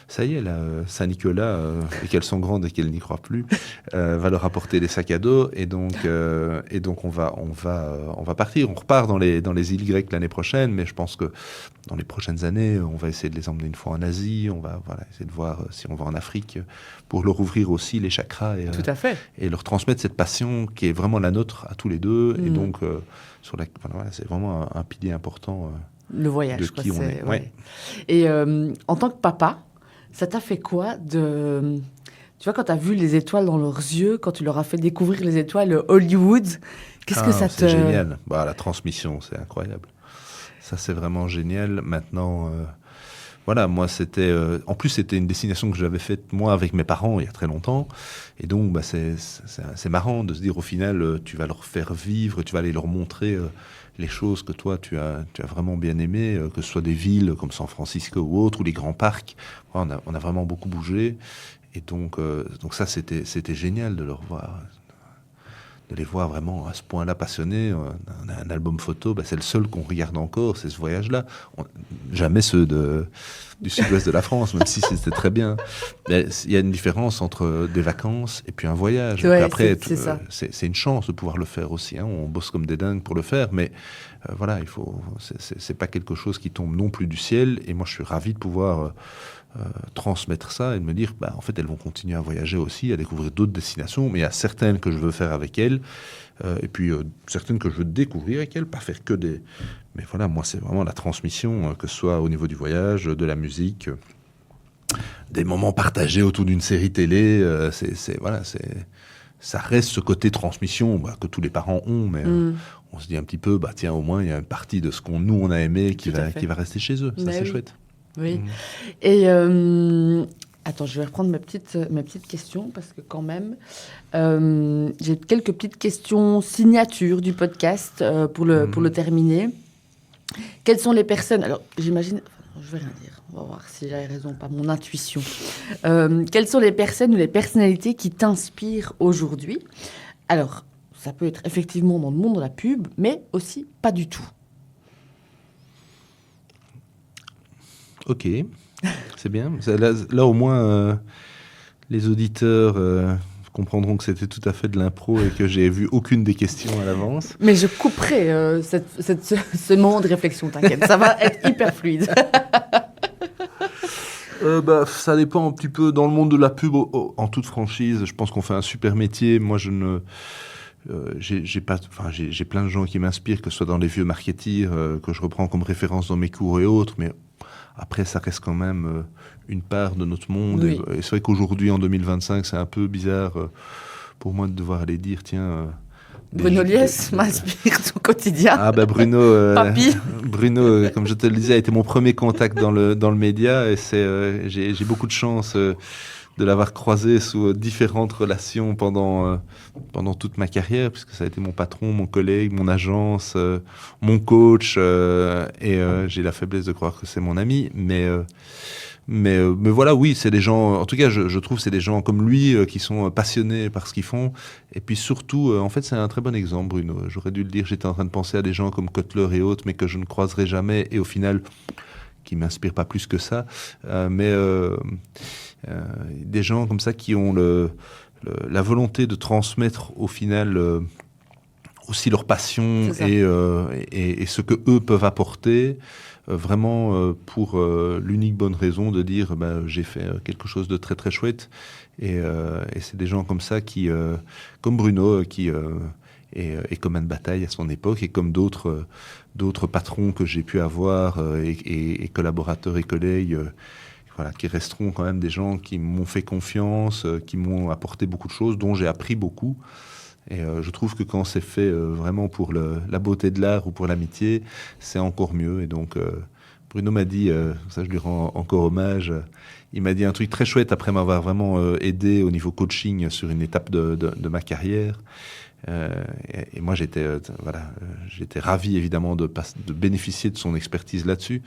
Ça y est, là, Saint-Nicolas, et qu'elles sont grandes et qu'elles n'y croient plus, va leur apporter des sacs à dos. Et donc on va partir. On repart dans les îles grecques l'année prochaine, mais je pense que dans les prochaines années, on va essayer de les emmener une fois en Asie. On va essayer de voir si on va en Afrique pour leur ouvrir aussi les chakras Tout à fait. Et leur transmettre cette passion qui est vraiment la nôtre à tous les deux. Et donc, c'est vraiment un pilier important le voyage, de qui on est. Ouais. Et en tant que papa, ça t'a fait quoi de... Tu vois, quand tu as vu les étoiles dans leurs yeux, quand tu leur as fait découvrir les étoiles Hollywood, qu'est-ce que ça te... C'est génial. La transmission, c'est incroyable. Ça, c'est vraiment génial. Maintenant... Voilà, moi, c'était... en plus, c'était une destination que j'avais faite, moi, avec mes parents, il y a très longtemps. Et donc, c'est marrant de se dire, au final, tu vas leur faire vivre, tu vas aller leur montrer les choses que toi, tu as vraiment bien aimées, que ce soit des villes comme San Francisco ou autres, ou les grands parcs. On a vraiment beaucoup bougé. Et donc ça, c'était génial de leur voir... de les voir vraiment à ce point-là passionnés. On a un album photo, c'est le seul qu'on regarde encore, c'est ce voyage-là. Jamais ceux du sud-ouest de la France, même si c'était très bien. Mais il y a une différence entre des vacances et puis un voyage. Ouais, après, c'est une chance de pouvoir le faire aussi. Hein. On bosse comme des dingues pour le faire, mais voilà, c'est pas quelque chose qui tombe non plus du ciel. Et moi, je suis ravi de pouvoir... transmettre ça et de me dire en fait elles vont continuer à voyager aussi, à découvrir d'autres destinations, mais il y a certaines que je veux faire avec elles et puis certaines que je veux découvrir avec elles, pas faire que des... Mais voilà, moi c'est vraiment la transmission, que ce soit au niveau du voyage, de la musique, des moments partagés autour d'une série télé, ça reste ce côté transmission que tous les parents ont, mais on se dit un petit peu, tiens, au moins il y a une partie de ce qu'on a aimé qui va rester chez eux, ça c'est chouette. Oui. Mhm. Et attends, je vais reprendre mes petites questions parce que quand même, j'ai quelques petites questions signature du podcast pour le terminer. Quelles sont les personnes... Alors, j'imagine... Je vais rien dire. On va voir si j'avais raison ou pas. Mon intuition. Quelles sont les personnes ou les personnalités qui t'inspirent aujourd'hui? Alors, ça peut être effectivement dans le monde de la pub, mais aussi pas du tout. Ok, c'est bien. Là, au moins, les auditeurs comprendront que c'était tout à fait de l'impro et que j'ai vu aucune des questions à l'avance. Mais je couperai ce moment de réflexion, t'inquiète. Ça va être hyper fluide. Ça dépend un petit peu. Dans le monde de la pub, en toute franchise, je pense qu'on fait un super métier. Moi, j'ai plein de gens qui m'inspirent, que ce soit dans les vieux marketeers que je reprends comme référence dans mes cours et autres, mais après, ça reste quand même une part de notre monde. Oui. Et c'est vrai qu'aujourd'hui, en 2025, c'est un peu bizarre pour moi de devoir aller dire, tiens... Bruno Lies m'inspire ton quotidien. Ah Bruno, Papy. Bruno, comme je te le disais, a été mon premier contact dans le média, et j'ai beaucoup de chance de l'avoir croisé sous différentes relations pendant toute ma carrière, puisque ça a été mon patron, mon collègue, mon agence, mon coach, et j'ai la faiblesse de croire que c'est mon ami, mais voilà, oui, c'est des gens, en tout cas, je trouve que c'est des gens comme lui qui sont passionnés par ce qu'ils font. Et puis surtout, en fait, c'est un très bon exemple, Bruno. J'aurais dû le dire, j'étais en train de penser à des gens comme Kotler et autres, mais que je ne croiserai jamais, et au final, qui ne m'inspirent pas plus que ça. Des gens comme ça qui ont la volonté de transmettre au final aussi leur passion et ce que eux peuvent apporter. Vraiment pour l'unique bonne raison de dire j'ai fait quelque chose de très très chouette, et c'est des gens comme ça qui comme Bruno qui est comme Anne Bataille à son époque, et comme d'autres patrons que j'ai pu avoir et collaborateurs et collègues voilà, qui resteront quand même des gens qui m'ont fait confiance, qui m'ont apporté beaucoup de choses, dont j'ai appris beaucoup. Et je trouve que quand c'est fait vraiment pour la beauté de l'art ou pour l'amitié, c'est encore mieux. Et donc, Bruno m'a dit, ça je lui rends encore hommage, il m'a dit un truc très chouette après m'avoir vraiment aidé au niveau coaching sur une étape de ma carrière. Et moi, j'étais ravi évidemment de bénéficier de son expertise là-dessus.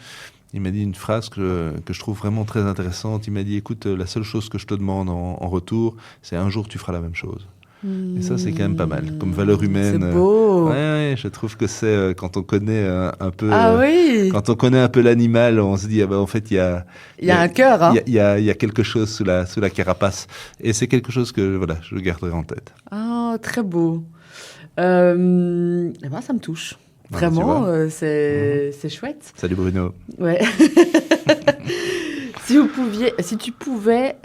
Il m'a dit une phrase que je trouve vraiment très intéressante. Il m'a dit, écoute, la seule chose que je te demande en retour, c'est un jour tu feras la même chose. Et ça, c'est quand même pas mal. Comme valeur humaine. C'est beau. Ouais, je trouve que c'est quand on connaît un peu. Oui. Quand on connaît un peu l'animal, on se dit en fait il y a un cœur. Hein. Il y a quelque chose sous la carapace. Et c'est quelque chose que je garderai en tête. Ah, très beau. Ça me touche. Vraiment, c'est chouette. Salut Bruno. Ouais. Si tu pouvais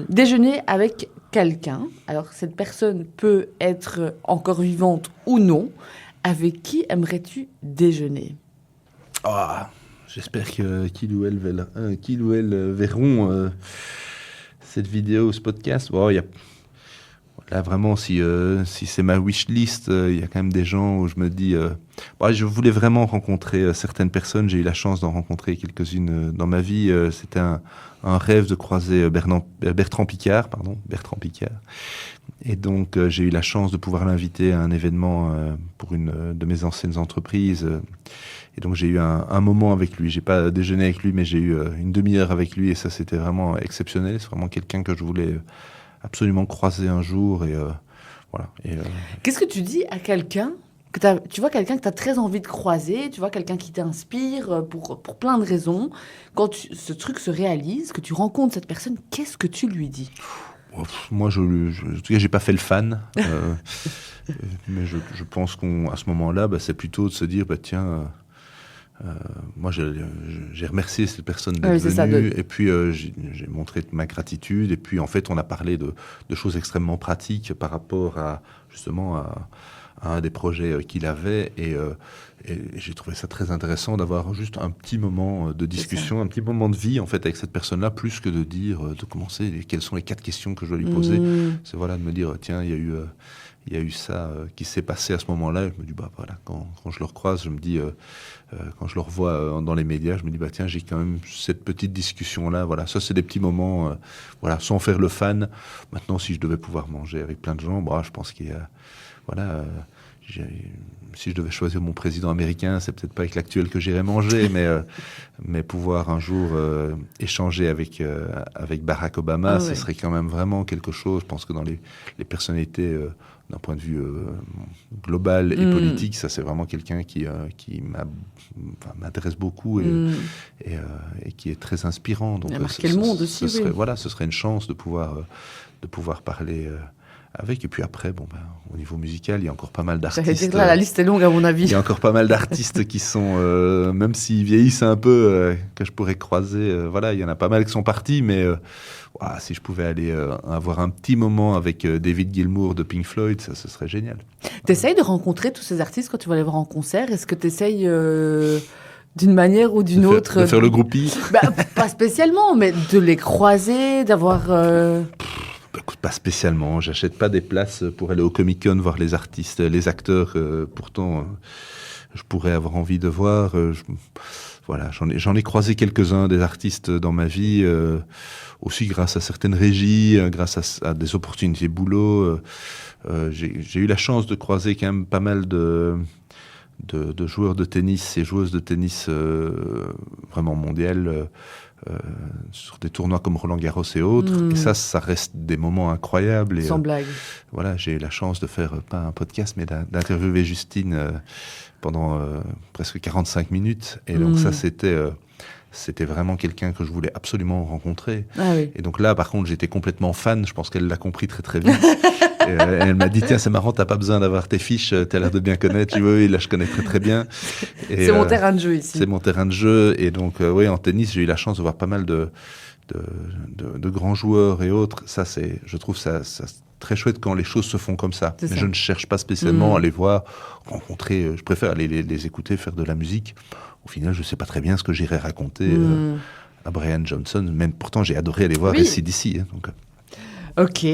déjeuner avec quelqu'un, alors cette personne peut être encore vivante ou non, avec qui aimerais-tu déjeuner? J'espère qu'il ou elle verront cette vidéo ou ce podcast. Là, vraiment, si c'est ma wish list, il y a quand même des gens où je me dis... je voulais vraiment rencontrer certaines personnes. J'ai eu la chance d'en rencontrer quelques-unes dans ma vie. C'était un rêve de croiser Bertrand Piccard. Et donc, j'ai eu la chance de pouvoir l'inviter à un événement pour une de mes anciennes entreprises. Et donc, j'ai eu un moment avec lui. J'ai pas déjeuné avec lui, mais j'ai eu une demi-heure avec lui. Et ça, c'était vraiment exceptionnel. C'est vraiment quelqu'un que je voulais... absolument croiser un jour, et voilà. Qu'est-ce que tu dis à quelqu'un tu vois quelqu'un que tu as très envie de croiser, tu vois quelqu'un qui t'inspire pour plein de raisons. Quand ce truc se réalise, que tu rencontres cette personne, qu'est-ce que tu lui dis? Moi, en tout cas, j'ai pas fait le fan, mais je pense qu'à ce moment-là, c'est plutôt de se dire, tiens. Moi, j'ai remercié cette personne d'être venue, et puis j'ai montré ma gratitude, et puis en fait, on a parlé de choses extrêmement pratiques par rapport à justement à un des projets qu'il avait, et j'ai trouvé ça très intéressant d'avoir juste un petit moment de discussion, un petit moment de vie en fait avec cette personne-là, plus que de dire, de commencer, quelles sont les 4 questions que je dois lui poser. C'est voilà, de me dire, tiens, il y a eu il y a eu ça qui s'est passé à ce moment-là. Je me dis, voilà, quand je le recroise, je me dis, quand je le revois dans les médias, je me dis, tiens, j'ai quand même cette petite discussion-là. Voilà, ça, c'est des petits moments, voilà, sans faire le fan. Maintenant, si je devais pouvoir manger avec plein de gens, je pense qu'il y a, voilà, si je devais choisir mon président américain, c'est peut-être pas avec l'actuel que j'irais manger, mais pouvoir un jour échanger avec Barack Obama, ce serait quand même vraiment quelque chose. Je pense que dans les personnalités, d'un point de vue global et politique, ça c'est vraiment quelqu'un qui m'intéresse beaucoup et qui est très inspirant. Donc, il a marqué le monde aussi. Ce serait une chance de pouvoir parler avec. Et puis après, au niveau musical, il y a encore pas mal d'artistes. J'allais dire, là, la liste est longue à mon avis. Il y a encore pas mal d'artistes qui sont, même s'ils vieillissent un peu, que je pourrais croiser. Il y en a pas mal qui sont partis, mais si je pouvais aller avoir un petit moment avec David Gilmour de Pink Floyd, ça, ce serait génial. T'essayes de rencontrer tous ces artistes quand tu vas les voir en concert? Est-ce que t'essayes d'une manière ou d'une autre... De faire le groupie? Pas spécialement, mais de les croiser, d'avoir... Écoute, pas spécialement. J'achète pas des places pour aller au Comic-Con voir les artistes, les acteurs. Pourtant, je pourrais avoir envie de voir. J'en ai croisé quelques-uns des artistes dans ma vie, aussi grâce à certaines régies, grâce à des opportunités de boulot. J'ai eu la chance de croiser quand même pas mal de joueurs de tennis et joueuses de tennis vraiment mondiales. Sur des tournois comme Roland-Garros et autres. Et ça reste des moments incroyables. Et, sans blague. Voilà, j'ai eu la chance de faire, pas un podcast, mais d'interviewer Justine pendant presque 45 minutes. Et donc ça, c'était vraiment quelqu'un que je voulais absolument rencontrer. Ah oui. Et donc là, par contre, j'étais complètement fan. Je pense qu'elle l'a compris très très vite. Et elle m'a dit, tiens, c'est marrant, t'as pas besoin d'avoir tes fiches, t'as l'air de bien connaître. Je dis, oui, là, je connais très très bien. Et, c'est mon terrain de jeu ici. C'est mon terrain de jeu. Et donc, en tennis, j'ai eu la chance de voir pas mal de grands joueurs et autres. Ça, je trouve ça très chouette quand les choses se font comme ça. Mais je ne cherche pas spécialement à les voir, rencontrer. Je préfère aller les écouter, faire de la musique. Au final, je sais pas très bien ce que j'irais raconter à Brian Johnson. Même pourtant, j'ai adoré aller voir AC/DC. Donc. Ok.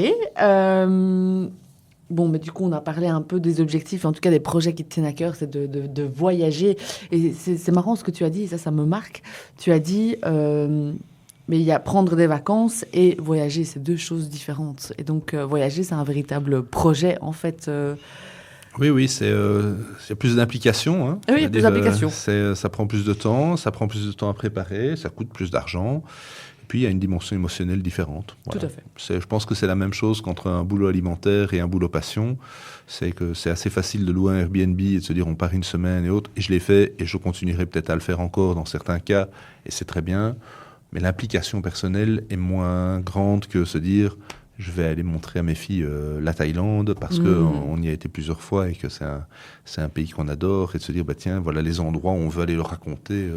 Mais du coup, on a parlé un peu des objectifs, en tout cas des projets qui te tiennent à cœur, c'est de voyager. Et c'est marrant ce que tu as dit, ça me marque. Tu as dit, mais il y a prendre des vacances et voyager, c'est deux choses différentes. Et donc, voyager, c'est un véritable projet, en fait. Oui, c'est plus d'implication. Hein. Oui, il y a plus d'implication. Ça prend plus de temps, à préparer, ça coûte plus d'argent. Puis, il y a une dimension émotionnelle différente. Voilà. Tout à fait. Je pense que c'est la même chose qu'entre un boulot alimentaire et un boulot passion. C'est que c'est assez facile de louer un Airbnb et de se dire on part une semaine et autres. Et je l'ai fait et je continuerai peut-être à le faire encore dans certains cas. Et c'est très bien. Mais l'implication personnelle est moins grande que se dire je vais aller montrer à mes filles la Thaïlande parce qu'on y a été plusieurs fois et que c'est un pays qu'on adore. Et de se dire tiens, voilà les endroits où on veut aller leur raconter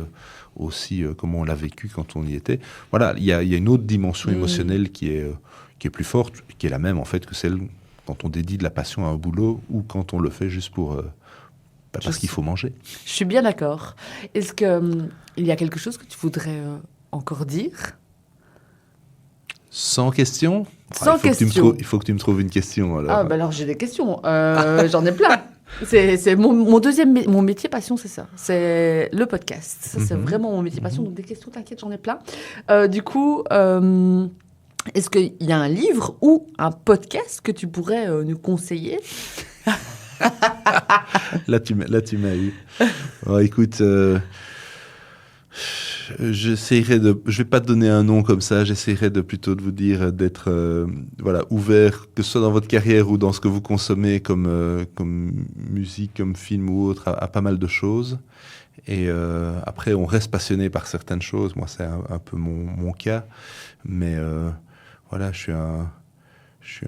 aussi comment on l'a vécu quand on y était. Voilà, il y a une autre dimension émotionnelle qui est plus forte, qui est la même en fait que celle quand on dédie de la passion à un boulot ou quand on le fait juste pour parce qu'il faut manger. Je suis bien d'accord. Est-ce qu'il y a quelque chose que tu voudrais encore dire? Sans question? Sans question. Il faut que tu me trouves une question. Alors, alors j'ai des questions. J'en ai plein. C'est mon métier passion, c'est ça. C'est le podcast. Ça, c'est vraiment mon métier passion. Donc des questions, t'inquiète, j'en ai plein. Du coup, est-ce qu'il y a un livre ou un podcast que tu pourrais nous conseiller? Là, tu m'as eu. Écoute, je vais pas te donner un nom comme ça. J'essaierai plutôt de vous dire d'être ouvert, que ce soit dans votre carrière ou dans ce que vous consommez comme musique, comme film ou autre, à pas mal de choses. Et après, on reste passionné par certaines choses. Moi, c'est un peu mon cas. Mais je suis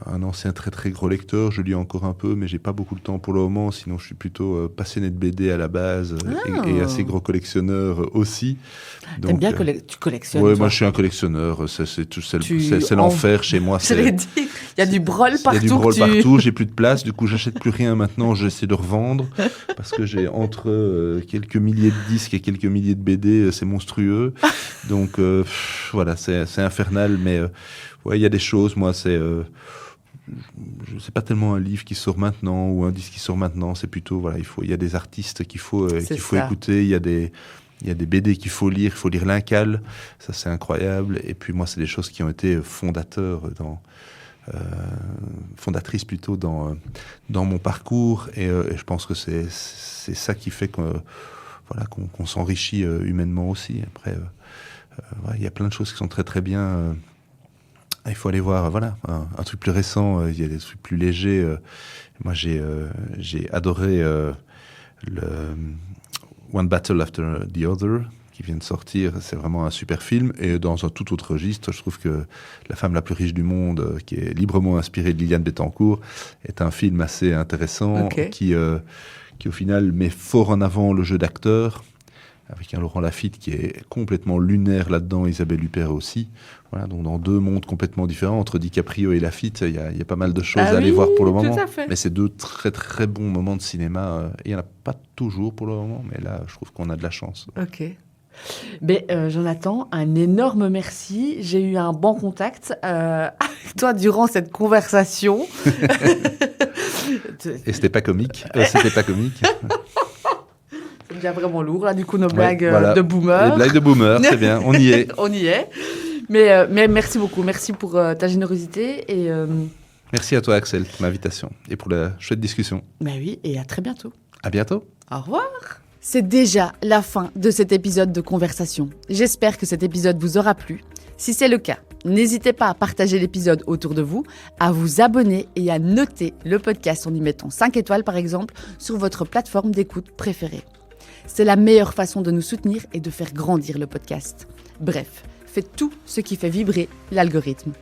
un ancien très très gros lecteur, je lis encore un peu, mais j'ai pas beaucoup de temps pour le moment, sinon je suis plutôt passionné de BD à la base et assez gros collectionneur aussi. T'aimes bien tu collectionnes? Oui, moi je suis un collectionneur, c'est l'enfer chez moi. Je l'ai dit, il y a du brol partout. Il y a du brol partout, j'ai plus de place, du coup j'achète plus rien maintenant, j'essaie de revendre, parce que j'ai entre quelques milliers de disques et quelques milliers de BD, c'est monstrueux. Donc c'est infernal, mais... il y a des choses, moi, sais pas tellement un livre qui sort maintenant ou un disque qui sort maintenant. C'est plutôt, voilà, il y a des artistes qu'il faut écouter. Il y a des BD qu'il faut lire. Il faut lire Lincal. Ça, c'est incroyable. Et puis, moi, c'est des choses qui ont été fondatrices plutôt dans mon parcours. Et je pense que c'est ça qui fait qu'on s'enrichit humainement aussi. Après, il y a plein de choses qui sont très, très bien. Il faut aller voir, un truc plus récent. Il y a des trucs plus légers. Moi, j'ai adoré le One Battle After the Other, qui vient de sortir. C'est vraiment un super film. Et dans un tout autre registre, je trouve que La femme la plus riche du monde, qui est librement inspirée de Liliane Bettencourt, est un film assez intéressant qui, au final, met fort en avant le jeu d'acteur, avec un Laurent Lafitte qui est complètement lunaire là-dedans, Isabelle Huppert aussi. Voilà, donc dans deux mondes complètement différents, entre DiCaprio et Lafitte, il y a pas mal de choses à aller voir pour le moment. Mais c'est deux très très bons moments de cinéma. Il n'y en a pas toujours pour le moment, mais là, je trouve qu'on a de la chance. Ok. Mais Jonathan, un énorme merci. J'ai eu un bon contact avec toi durant cette conversation. Et c'était pas comique. C'était pas comique. Ça devient vraiment lourd, là, du coup, nos blagues de boomer. Les blagues de boomer, c'est bien, on y est. On y est. Mais merci beaucoup. Merci pour ta générosité. Et, merci à toi, Axel, pour l'invitation et pour la chouette discussion. Ben oui, et à très bientôt. À bientôt. Au revoir. C'est déjà la fin de cet épisode de Conversation. J'espère que cet épisode vous aura plu. Si c'est le cas, n'hésitez pas à partager l'épisode autour de vous, à vous abonner et à noter le podcast en y mettant 5 étoiles par exemple sur votre plateforme d'écoute préférée. C'est la meilleure façon de nous soutenir et de faire grandir le podcast. Bref, faites tout ce qui fait vibrer l'algorithme.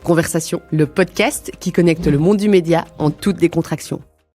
Conversation, le podcast qui connecte le monde du média en toute décontraction.